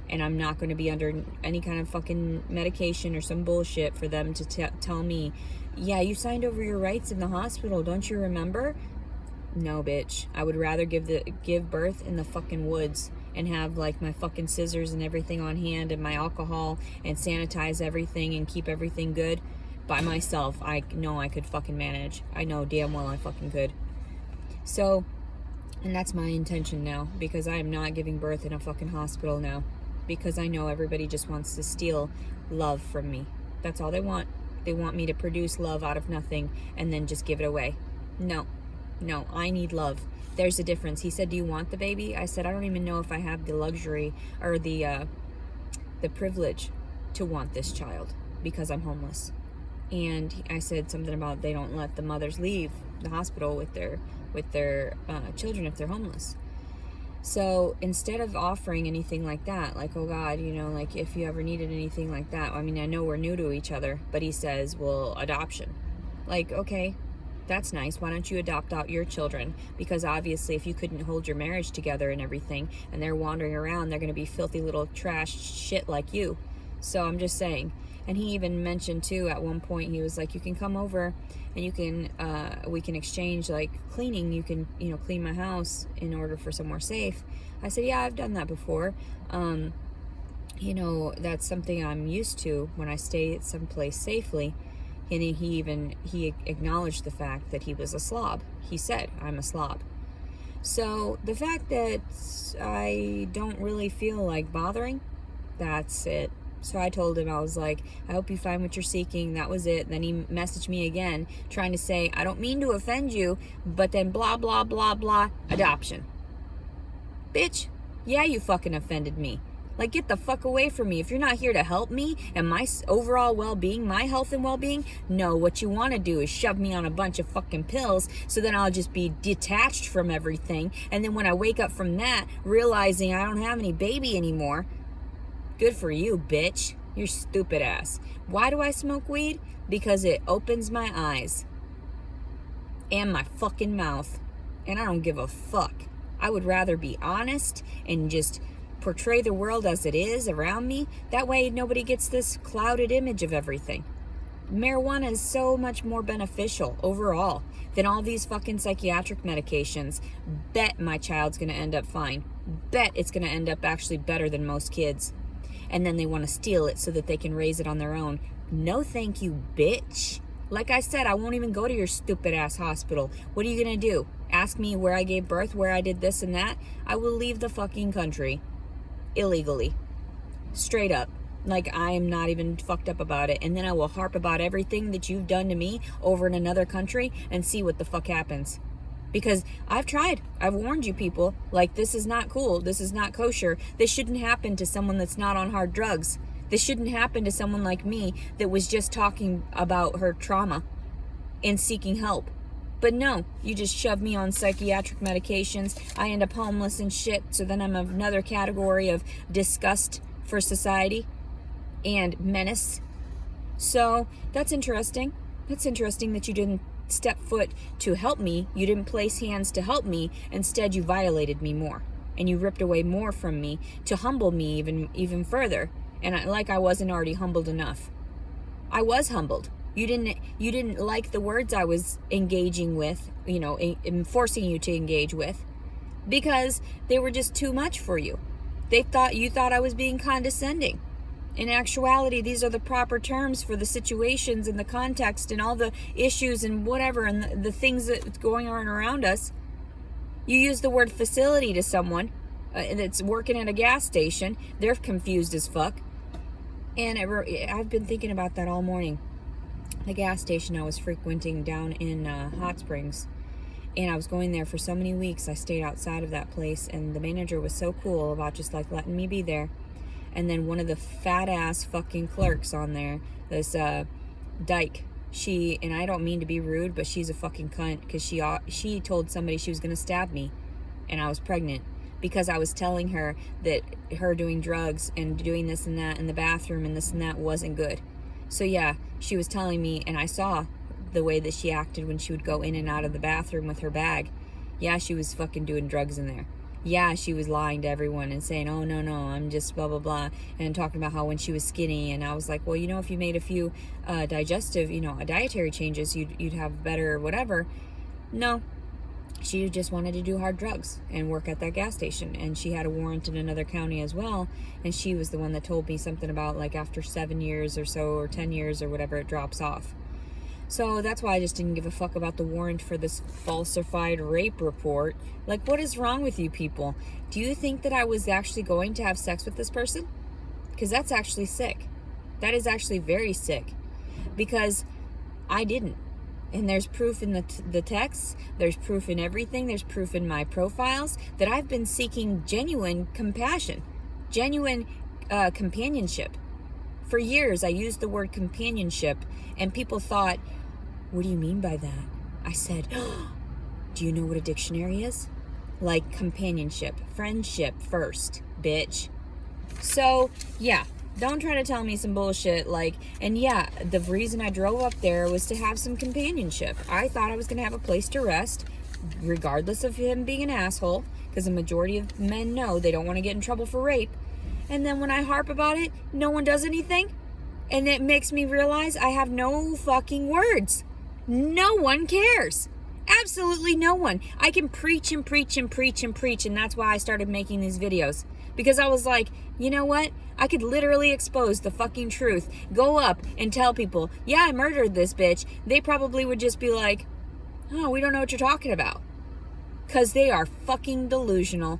And I'm not going to be under any kind of fucking medication or some bullshit for them to tell me, yeah, you signed over your rights in the hospital, don't you remember? No, bitch. I would rather give birth in the fucking woods and have like my fucking scissors and everything on hand and my alcohol and sanitize everything and keep everything good by myself. I know I could fucking manage. I know damn well I fucking could. So, and that's my intention now, because I am not giving birth in a fucking hospital now, because I know everybody just wants to steal love from me. That's all they want. They want me to produce love out of nothing and then just give it away. No, I need love. There's a difference. He said, do you want the baby? I said, I don't even know if I have the luxury or the privilege to want this child because I'm homeless. And I said something about they don't let the mothers leave the hospital with their children if they're homeless. So instead of offering anything like that, like, oh God, you know, like if you ever needed anything like that, I mean, I know we're new to each other, but he says, well, adoption. Like, okay, that's nice. Why don't you adopt out your children? Because obviously if you couldn't hold your marriage together and everything, and they're wandering around, they're going to be filthy little trash shit like you. So I'm just saying. And he even mentioned too, at one point, he was like, you can come over and you can, we can exchange like cleaning. You can, you know, clean my house in order for somewhere safe. I said, yeah, I've done that before. You know, that's something I'm used to when I stay at someplace safely. And he acknowledged the fact that he was a slob. He said, I'm a slob. So the fact that I don't really feel like bothering, that's it. So I told him, I was like, I hope you find what you're seeking. That was it. Then he messaged me again, trying to say, I don't mean to offend you, but then blah, blah, blah, blah, adoption. Bitch, yeah, you fucking offended me. Like, get the fuck away from me. If you're not here to help me and my overall well-being, my health and well-being, no, what you want to do is shove me on a bunch of fucking pills so then I'll just be detached from everything. And then when I wake up from that, realizing I don't have any baby anymore, good for you, bitch. You're stupid ass. Why do I smoke weed? Because it opens my eyes and my fucking mouth. And I don't give a fuck. I would rather be honest and just portray the world as it is around me. That way nobody gets this clouded image of everything. Marijuana is so much more beneficial overall than all these fucking psychiatric medications. Bet my child's gonna end up fine. Bet it's gonna end up actually better than most kids. And then they want to steal it so that they can raise it on their own. No thank you, bitch. Like I said, I won't even go to your stupid ass hospital. What are you gonna do? Ask me where I gave birth, where I did this and that? I will leave the fucking country illegally. Straight up. Like, I am not even fucked up about it. And then I will harp about everything that you've done to me over in another country and see what the fuck happens. Because I've tried. I've warned you people. Like, this is not cool. This is not kosher. This shouldn't happen to someone that's not on hard drugs. This shouldn't happen to someone like me that was just talking about her trauma and seeking help. But no, you just shove me on psychiatric medications. I end up homeless and shit. So then I'm another category of disgust for society and menace. So that's interesting. That's interesting that you didn't step foot to help me. You didn't place hands to help me. Instead, you violated me more, and you ripped away more from me to humble me even further. And like I wasn't already humbled enough. I was humbled. You didn't like the words I was engaging with, you know, forcing you to engage with, because they were just too much for you. You thought I was being condescending. In actuality, these are the proper terms for the situations and the context and all the issues and whatever and the things that's going on around us. You use the word facility to someone that's working at a gas station. They're confused as fuck. And I've been thinking about that all morning. The gas station I was frequenting down in Hot Springs. And I was going there for so many weeks. I stayed outside of that place. And the manager was so cool about just like letting me be there. And then one of the fat ass fucking clerks on there, this dyke, and I don't mean to be rude, but she's a fucking cunt, because she told somebody she was gonna stab me, and I was pregnant, because I was telling her that her doing drugs and doing this and that in the bathroom and this and that wasn't good. So yeah, she was telling me, and I saw the way that she acted when she would go in and out of the bathroom with her bag. Yeah, she was fucking doing drugs in there. Yeah, she was lying to everyone and saying, oh, no, I'm just blah, blah, blah, and talking about how when she was skinny. And I was like, well, you know, if you made a few dietary changes, you'd have better whatever. No, She just wanted to do hard drugs and work at that gas station, and she had a warrant in another county as well, and she was the one that told me something about like after 7 years or so, or 10 years or whatever, it drops off. So that's why I just didn't give a fuck about the warrant for this falsified rape report. Like, what is wrong with you people? Do you think that I was actually going to have sex with this person? Because that's actually sick. That is actually very sick, because I didn't. And there's proof in the texts, there's proof in everything, there's proof in my profiles that I've been seeking genuine compassion, genuine companionship. For years, I used the word companionship, and people thought, what do you mean by that? I said, oh, do you know what a dictionary is? Like companionship, friendship first, bitch. So, yeah. Don't try to tell me some bullshit like, and yeah, the reason I drove up there was to have some companionship. I thought I was going to have a place to rest, regardless of him being an asshole, because the majority of men know they don't want to get in trouble for rape. And then when I harp about it, no one does anything. And it makes me realize I have no fucking words. No one cares. Absolutely no one. I can preach and preach and preach and preach, and that's why I started making these videos. Because I was like, you know what? I could literally expose the fucking truth. Go up and tell people, yeah, I murdered this bitch. They probably would just be like, oh, we don't know what you're talking about. Because they are fucking delusional.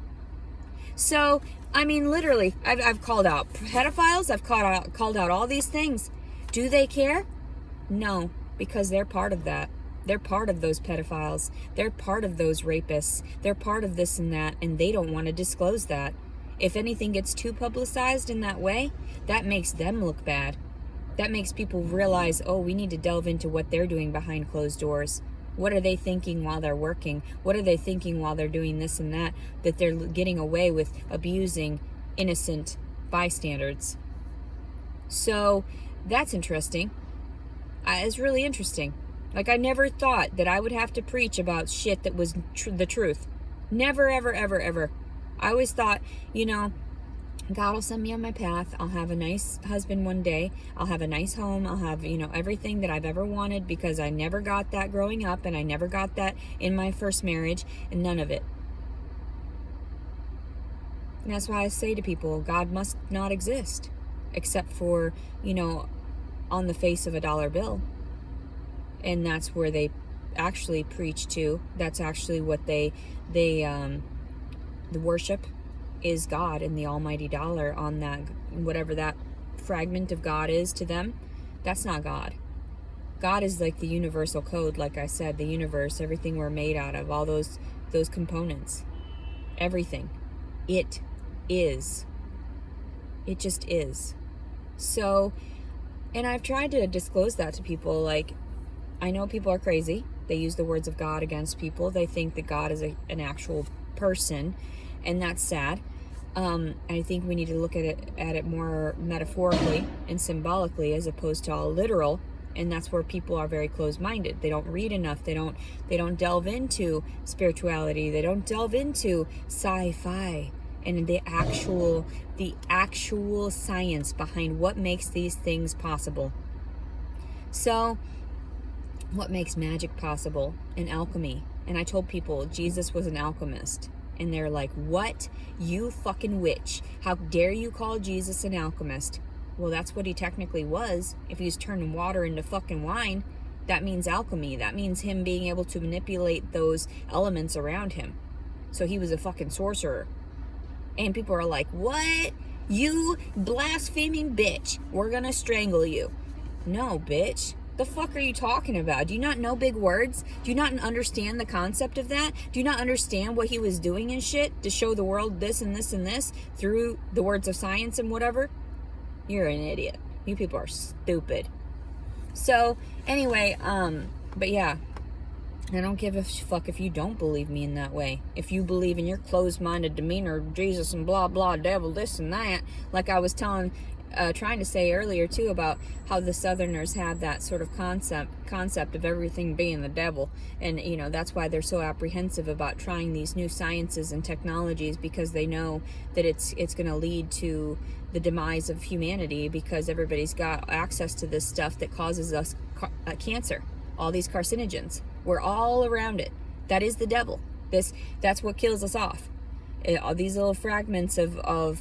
So, I mean, literally, I've called out pedophiles. I've called out all these things. Do they care? No, because they're part of that. They're part of those pedophiles. They're part of those rapists. They're part of this and that, and they don't want to disclose that. If anything gets too publicized in that way, that makes them look bad. That makes people realize, oh, we need to delve into what they're doing behind closed doors. What are they thinking while they're working? What are they thinking while they're doing this and that they're getting away with abusing innocent bystanders? So that's interesting. It's really interesting. Like, I never thought that I would have to preach about shit that was the truth. Never, ever, ever, ever. I always thought, you know, God will send me on my path. I'll have a nice husband one day. I'll have a nice home. I'll have, you know, everything that I've ever wanted, because I never got that growing up, and I never got that in my first marriage, and none of it. And that's why I say to people, God must not exist, except for, you know, on the face of a dollar bill. And that's where they actually preach to. That's actually what the worship is, God and the almighty dollar on that, whatever that fragment of God is to them. That's not God. God is like the universal code, like I said, the universe, everything we're made out of, all those components, everything. It is. It just is. So, and I've tried to disclose that to people. Like, I know people are crazy. They use the words of God against people. They think that God is an actual person, and that's sad. I think we need to look at it more metaphorically and symbolically, as opposed to all literal. And that's where people are very closed-minded. They don't read enough. They don't delve into spirituality. They don't delve into sci-fi and the actual science behind what makes these things possible. So, what makes magic possible? And alchemy. And I told people Jesus was an alchemist. And they're like, what? You fucking witch. How dare you call Jesus an alchemist? Well, that's what he technically was. If he's turning water into fucking wine, that means alchemy. That means him being able to manipulate those elements around him. So he was a fucking sorcerer. And people are like, what? You blaspheming bitch. We're gonna strangle you. No, bitch. The fuck are you talking about? Do you not know big words? Do you not understand the concept of that? Do you not understand what he was doing and shit to show the world this and this and this through the words of science and whatever? You're an idiot. You people are stupid. So, anyway, but yeah, I don't give a fuck if you don't believe me in that way. If you believe in your closed-minded demeanor, Jesus and blah, blah, devil, this and that, like I was trying to say earlier too, about how the Southerners have that sort of concept of everything being the devil, and you know that's why they're so apprehensive about trying these new sciences and technologies, because they know that it's going to lead to the demise of humanity, because everybody's got access to this stuff that causes us cancer, all these carcinogens. We're all around it. That is the devil. That's what kills us off. All these little fragments of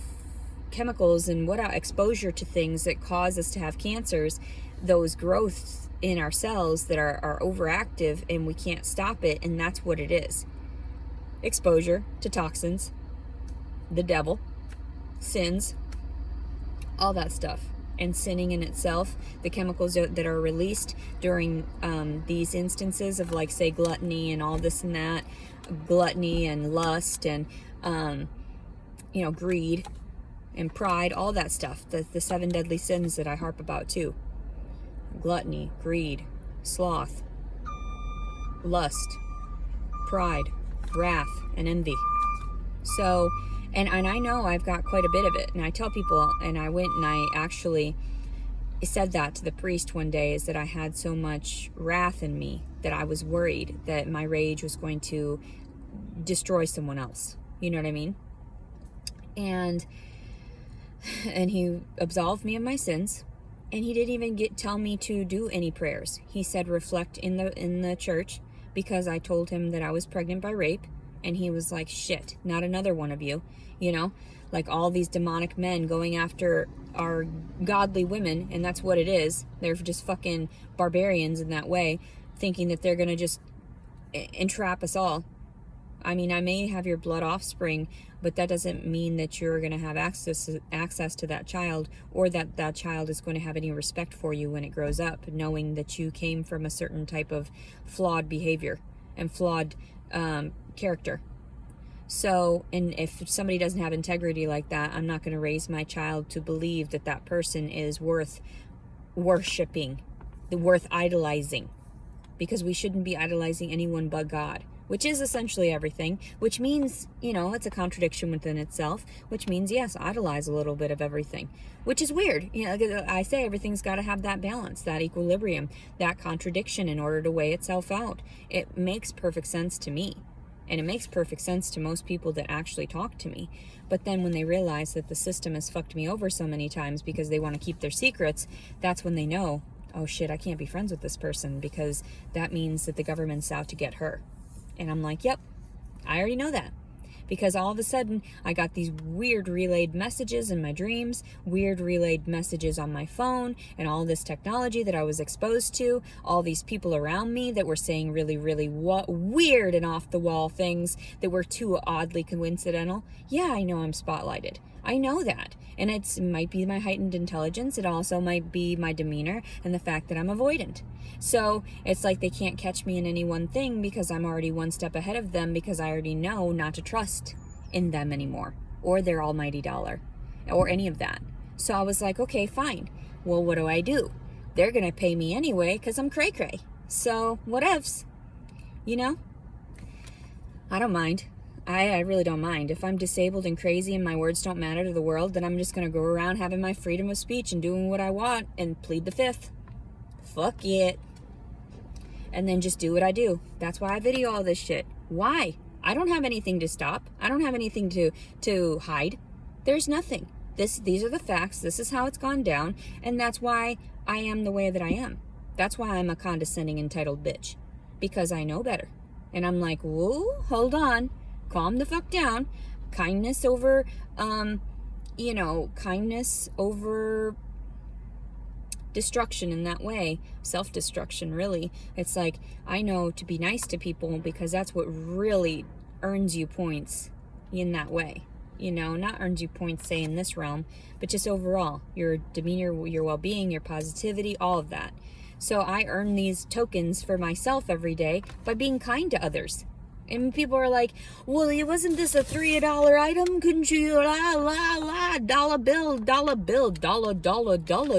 chemicals and exposure to things that cause us to have cancers, those growths in our cells that are overactive and we can't stop it, and that's what it is. Exposure to toxins, the devil, sins, all that stuff. And sinning in itself, the chemicals that are released during these instances of, like, say, gluttony and all this and that, gluttony and lust and greed and pride, all that stuff, the 7 deadly sins that I harp about too: gluttony, greed, sloth, lust, pride, wrath, and envy. So, and I know I've got quite a bit of it, and I tell people, and I went and I actually said that to the priest one day, is that I had so much wrath in me that I was worried that my rage was going to destroy someone else. You know what I mean? And he absolved me of my sins, and he didn't even tell me to do any prayers. He said reflect in the church, because I told him that I was pregnant by rape, and he was like, shit, not another one of you, like all these demonic men going after our godly women, and that's what it is. They're just fucking barbarians in that way, thinking that they're gonna just entrap us all. I mean, I may have your blood offspring, but that doesn't mean that you're going to have access to that child, or that child is going to have any respect for you when it grows up, knowing that you came from a certain type of flawed behavior and flawed character. So, and if somebody doesn't have integrity like that, I'm not going to raise my child to believe that that person is worth worshiping, worth idolizing, because we shouldn't be idolizing anyone but God, which is essentially everything, which means, it's a contradiction within itself, which means, yes, idolize a little bit of everything, which is weird. I say everything's got to have that balance, that equilibrium, that contradiction in order to weigh itself out. It makes perfect sense to me, and it makes perfect sense to most people that actually talk to me. But then when they realize that the system has fucked me over so many times because they want to keep their secrets, that's when they know, oh shit, I can't be friends with this person, because that means that the government's out to get her. And I'm like, yep, I already know that. Because all of a sudden, I got these weird relayed messages in my dreams, weird relayed messages on my phone, and all this technology that I was exposed to, all these people around me that were saying really, really weird and off-the-wall things that were too oddly coincidental. Yeah, I know I'm spotlighted. I know that. And it might be my heightened intelligence. It also might be my demeanor and the fact that I'm avoidant. So it's like they can't catch me in any one thing, because I'm already one step ahead of them, because I already know not to trust in them anymore, or their almighty dollar, or any of that. So I was like, okay, fine. Well, what do? They're going to pay me anyway because I'm cray-cray. So whatevs, I don't mind. I really don't mind. If I'm disabled and crazy and my words don't matter to the world, then I'm just going to go around having my freedom of speech and doing what I want and plead the fifth. Fuck it. And then just do what I do. That's why I video all this shit. Why? I don't have anything to stop. I don't have anything to hide. There's nothing. These are the facts. This is how it's gone down. And that's why I am the way that I am. That's why I'm a condescending, entitled bitch. Because I know better. And I'm like, whoa, hold on. Calm the fuck down. Kindness over, kindness over destruction in that way. Self-destruction, really. It's like, I know to be nice to people, because that's what really earns you points in that way. Not earns you points, say, in this realm, but just overall. Your demeanor, your well-being, your positivity, all of that. So I earn these tokens for myself every day by being kind to others. And people are like, well, wasn't this a $3 item? Couldn't you, dollar bill,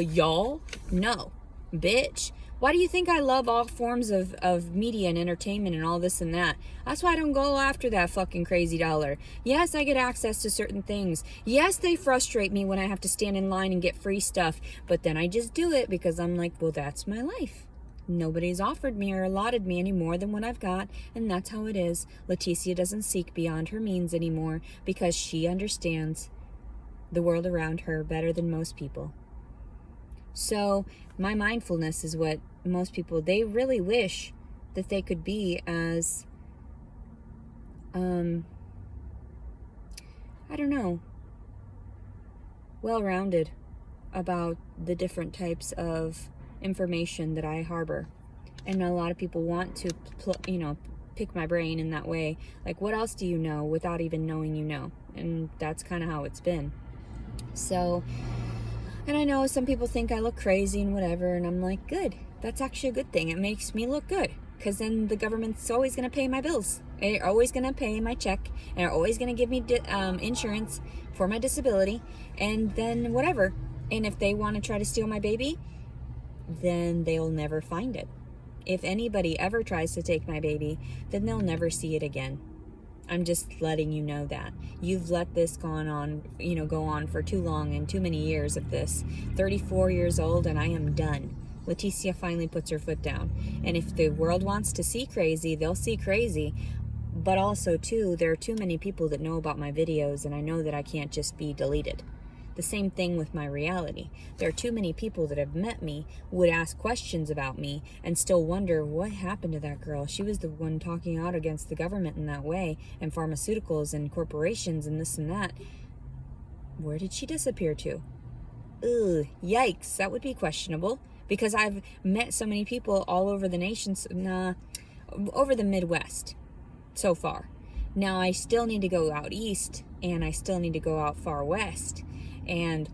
y'all? No, bitch. Why do you think I love all forms of media and entertainment and all this and that? That's why I don't go after that fucking crazy dollar. Yes, I get access to certain things. Yes, they frustrate me when I have to stand in line and get free stuff. But then I just do it because I'm like, well, that's my life. Nobody's offered me or allotted me any more than what I've got, and that's how it is. Leticia doesn't seek beyond her means anymore, because she understands the world around her better than most people. So my mindfulness is what most people, they really wish that they could be as I don't know, well-rounded about the different types of information that I harbor. And a lot of people want to, pick my brain in that way. Like, what else do you know without even knowing you know? And that's kind of how it's been. So, and I know some people think I look crazy and whatever, and I'm like, good. That's actually a good thing. It makes me look good, because then the government's always going to pay my bills. They're always going to pay my check, and they're always going to give me insurance for my disability, and then whatever. And if they want to try to steal my baby, then they'll never find it. If anybody ever tries to take my baby, then they'll never see it again. I'm just letting you know that. You've let this go on for too long, and too many years of this. 34 years old, and I am done. Leticia finally puts her foot down. And if the world wants to see crazy, they'll see crazy. But also, too, there are too many people that know about my videos, and I know that I can't just be deleted. The same thing with my reality. There are too many people that have met me, would ask questions about me, and still wonder what happened to that girl. She was the one talking out against the government in that way, and pharmaceuticals and corporations and this and that. Where did she disappear to? Ugh, yikes, that would be questionable, because I've met so many people all over the nation, over the Midwest so far. Now I still need to go out east, and I still need to go out far west. And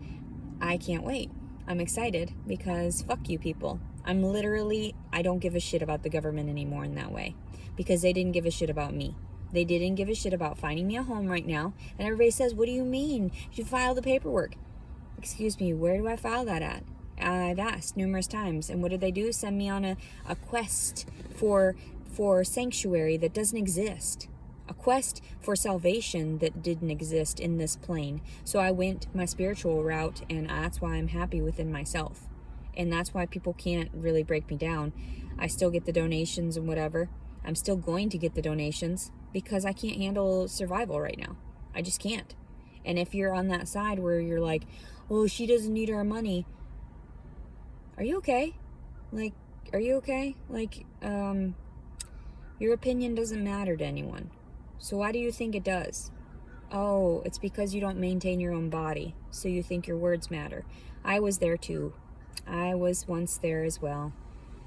I can't wait. I'm excited, because fuck you people. I don't give a shit about the government anymore in that way, because they didn't give a shit about me. They didn't give a shit about finding me a home right now. And everybody says, what do you mean? You file the paperwork. Excuse me, where do I file that at? I've asked numerous times. And what did they do? Send me on a quest for sanctuary that doesn't exist. A quest for salvation that didn't exist in this plane. So I went my spiritual route, and that's why I'm happy within myself. And that's why people can't really break me down. I still get the donations and whatever. I'm still going to get the donations, because I can't handle survival right now. I just can't. And if you're on that side where you're like, oh, she doesn't need our money. Are you okay? Are you okay? Your opinion doesn't matter to anyone. So why do you think it does? Oh, it's because you don't maintain your own body, so you think your words matter. I was there too. I was once there as well.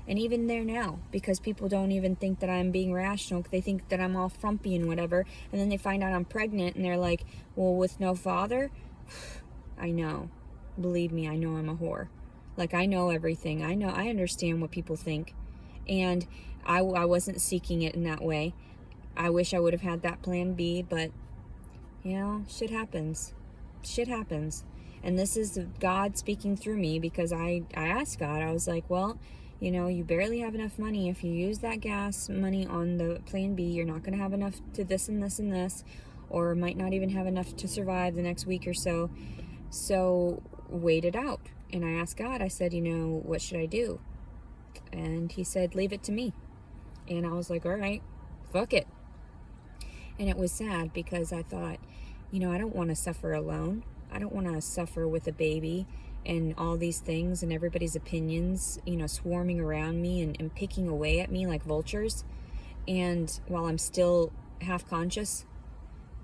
And even there now, because people don't even think that I'm being rational. They think that I'm all frumpy and whatever, and then they find out I'm pregnant, and they're like, well, with no father? I know. Believe me, I know I'm a whore. I know everything. I understand what people think. And I wasn't seeking it in that way. I wish I would have had that plan B, but, shit happens. Shit happens. And this is God speaking through me, because I asked God, I was like, well, you barely have enough money. If you use that gas money on the plan B, you're not going to have enough to this and this and this, or might not even have enough to survive the next week or so. So wait it out. And I asked God, I said, what should I do? And he said, leave it to me. And I was like, all right, fuck it. And it was sad, because I thought, I don't want to suffer alone. I don't want to suffer with a baby and all these things and everybody's opinions, swarming around me and picking away at me like vultures. And while I'm still half conscious,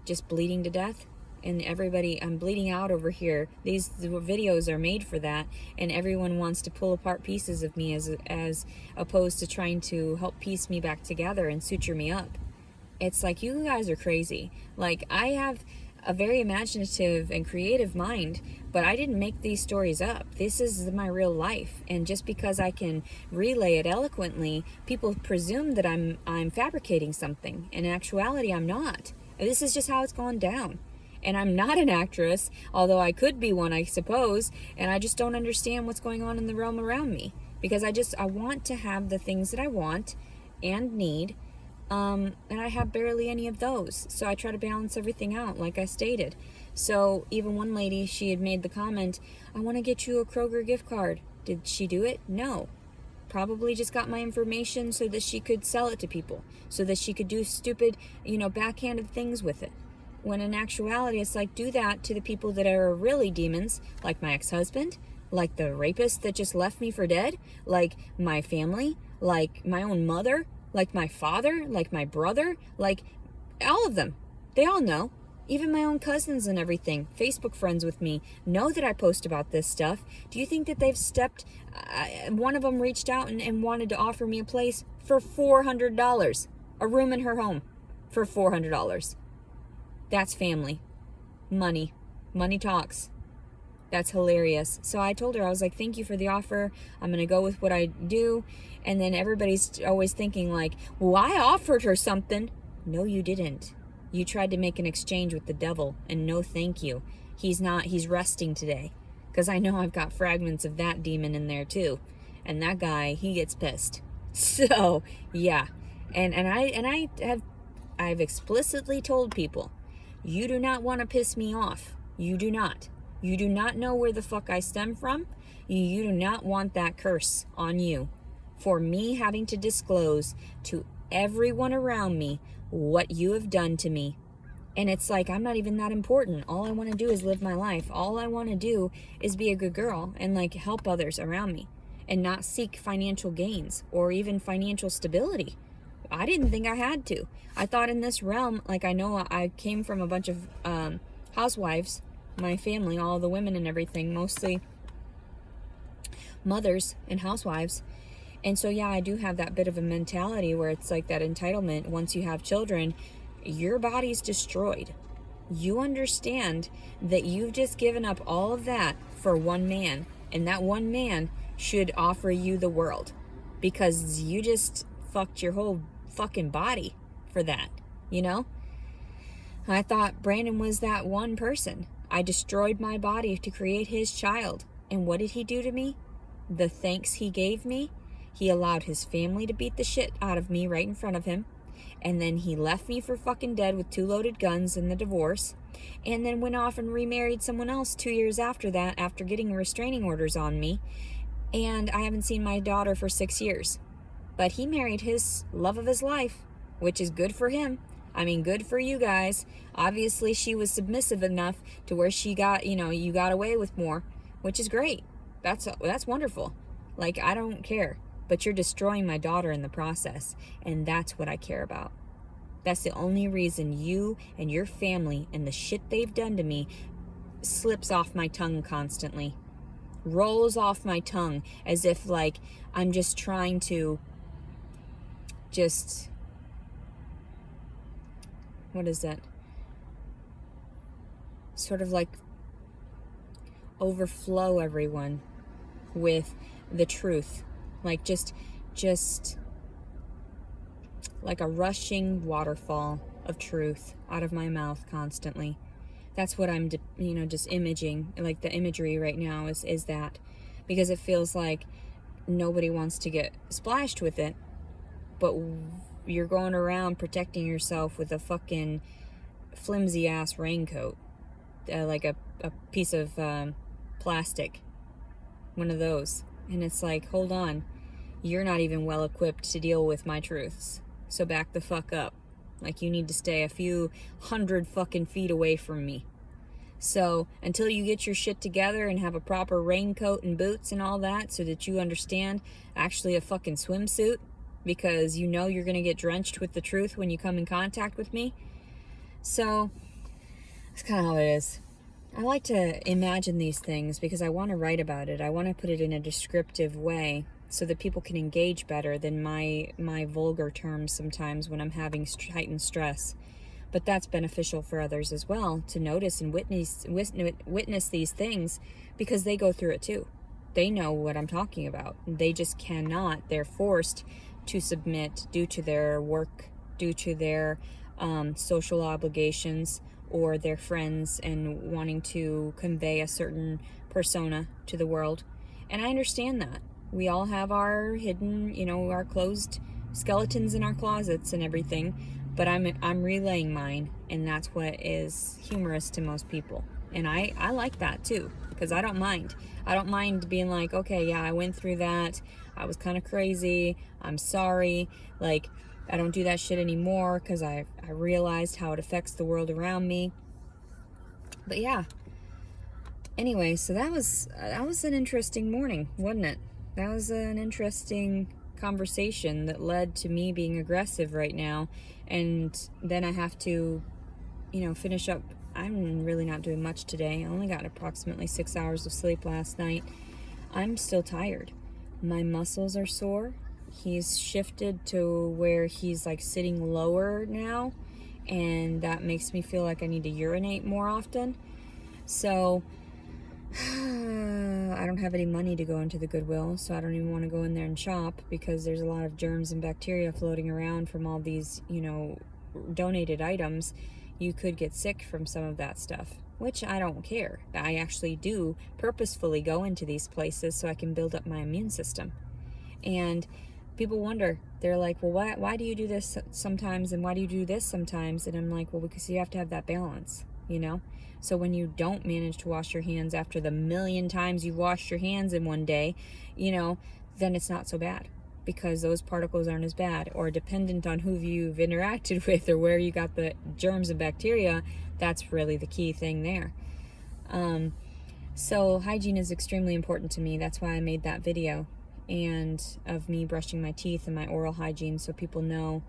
just bleeding to death. And I'm bleeding out over here. The videos are made for that, and everyone wants to pull apart pieces of me as opposed to trying to help piece me back together and suture me up. It's like, you guys are crazy. I have a very imaginative and creative mind, but I didn't make these stories up. This is my real life, and just because I can relay it eloquently, people presume that I'm fabricating something. In actuality, I'm not. This is just how it's gone down. And I'm not an actress, although I could be one, I suppose, and I just don't understand what's going on in the realm around me, because I want to have the things that I want and need, and I have barely any of those, so I try to balance everything out, like I stated. So even one lady, she had made the comment, I want to get you a Kroger gift card. Did she do it? No. Probably just got my information so that she could sell it to people, so that she could do stupid, backhanded things with it. When in actuality, it's like, do that to the people that are really demons, like my ex-husband, like the rapist that just left me for dead, like my family, like my own mother, like my father, like my brother, like All of them. They all know. Even my own cousins and everything, Facebook friends with me, know that I post about this stuff. Do you think that they've stepped... one of them reached out and wanted to offer me a place for $400. A room in her home for $400. That's family. Money. Money talks. That's hilarious. So I told her, I was like, thank you for the offer. I'm going to go with what I do. And then everybody's always thinking like, well, I offered her something. No, you didn't. You tried to make an exchange with the devil, and no thank you. He's resting today. Because I know I've got fragments of that demon in there too. And that guy, he gets pissed. So, yeah. And I've explicitly told people, you do not want to piss me off. You do not. You do not know where the fuck I stem from. You do not want that curse on you for me having to disclose to everyone around me what you have done to me. And it's like, I'm not even that important. All I want to do is live my life. All I want to do is be a good girl and like help others around me and not seek financial gains or even financial stability. I didn't think I had to. I thought in this realm, like I know I came from a bunch of housewives, my family, all the women and everything, mostly mothers and housewives. And so, yeah, I do have that bit of a mentality where it's like that entitlement. Once you have children, your body's destroyed. You understand that you've just given up all of that for one man. And that one man should offer you the world. Because you just fucked your whole fucking body for that, you know? I thought Brandon was that one person. I destroyed my body to create his child. And what did he do to me? The thanks he gave me? He allowed his family to beat the shit out of me right in front of him. And then he left me for fucking dead with 2 loaded guns in the divorce. And then went off and remarried someone else 2 years after that, after getting restraining orders on me. And I haven't seen my daughter for 6 years. But he married his love of his life, which is good for him. I mean, good for you guys. Obviously, she was submissive enough to where she got, you got away with more, which is great. That's wonderful. Like, I don't care. But you're destroying my daughter in the process, and that's what I care about. That's the only reason you and your family and the shit they've done to me slips off my tongue constantly. Rolls off my tongue as if, like, I'm just trying to what is that? Sort of like overflow everyone with the truth. Like just like a rushing waterfall of truth out of my mouth constantly. That's what I'm, just imaging. Like the imagery right now is that, because it feels like nobody wants to get splashed with it, but you're going around protecting yourself with a fucking flimsy ass raincoat, like a piece of plastic, one of those. And it's like, hold on, you're not even well equipped to deal with my truths, so back the fuck up. Like, you need to stay a few 100 fucking feet away from me. So until you get your shit together and have a proper raincoat and boots and all that, so that you understand actually a fucking swimsuit, because you're going to get drenched with the truth when you come in contact with me. So that's kind of how it is. I like to imagine these things because I want to write about it. I want to put it in a descriptive way so that people can engage better than my vulgar terms sometimes when I'm having heightened stress. But that's beneficial for others as well, to notice and witness these things, because they go through it too. They know what I'm talking about. They just cannot. They're forced to submit due to their work, due to their social obligations, or their friends, and wanting to convey a certain persona to the world. And I understand that. We all have our hidden, our closed skeletons in our closets and everything, but I'm relaying mine, and that's what is humorous to most people. And I like that too, because I don't mind. I don't mind being like, okay, yeah, I went through that. I was kind of crazy. I'm sorry. Like, I don't do that shit anymore because I realized how it affects the world around me. But yeah. Anyway, so that was an interesting morning, wasn't it? That was an interesting conversation that led to me being aggressive right now, and then I have to, finish up. I'm really not doing much today. I only got approximately 6 hours of sleep last night. I'm still tired. My muscles are sore. He's shifted to where he's like sitting lower now, and that makes me feel like I need to urinate more often. So I don't have any money to go into the Goodwill, so I don't even want to go in there and shop because there's a lot of germs and bacteria floating around from all these, donated items. You could get sick from some of that stuff, which I don't care. I actually do purposefully go into these places so I can build up my immune system. And people wonder, they're like, well, why do you do this sometimes and why do you do this sometimes? And I'm like, well, because you have to have that balance, So when you don't manage to wash your hands after the million times you've washed your hands in one day, then it's not so bad because those particles aren't as bad, or dependent on who you've interacted with or where you got the germs and bacteria. That's really the key thing there. So hygiene is extremely important to me. That's why I made that video, and of me brushing my teeth and my oral hygiene, so people know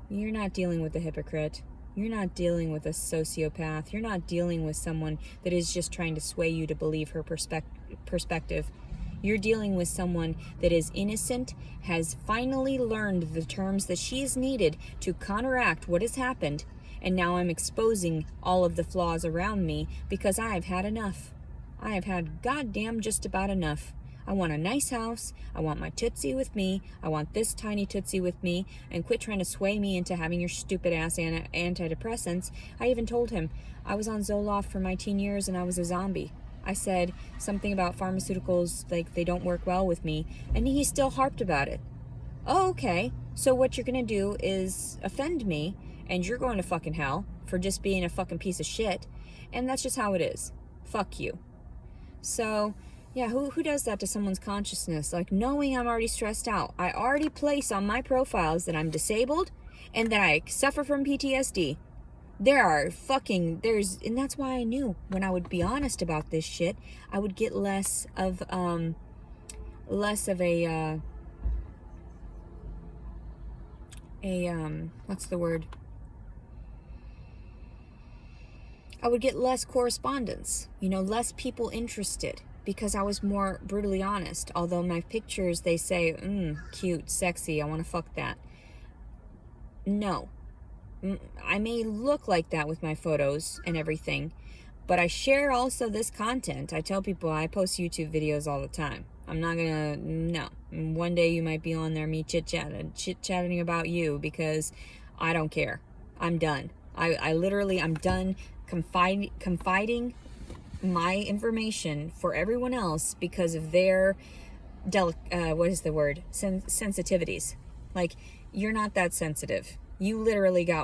you're not dealing with a hypocrite. You're not dealing with a sociopath. You're not dealing with someone that is just trying to sway you to believe her perspective. You're dealing with someone that is innocent, has finally learned the terms that she's needed to counteract what has happened, and now I'm exposing all of the flaws around me because I have had enough. I have had goddamn just about enough. I want a nice house. I want my Tootsie with me. I want this tiny Tootsie with me. And quit trying to sway me into having your stupid ass antidepressants. I even told him I was on Zoloft for my teen years and I was a zombie. I said something about pharmaceuticals, like they don't work well with me. And he still harped about it. Oh, okay. So what you're going to do is offend me, and you're going to fucking hell for just being a fucking piece of shit. And that's just how it is. Fuck you. So yeah, who does that to someone's consciousness? Like, knowing I'm already stressed out. I already place on my profiles that I'm disabled and that I suffer from PTSD. And that's why I knew when I would be honest about this shit, I would get less of a, what's the word? I would get less correspondence, less people interested, because I was more brutally honest. Although my pictures, they say, cute, sexy, I want to fuck that. No. I may look like that with my photos and everything, but I share also this content. I tell people I post YouTube videos all the time. I'm not gonna, no. One day you might be on there, me chit-chatting about you, because I don't care. I'm done. I'm done confiding my information for everyone else because of their sensitivities. Like, you're not that sensitive. You literally got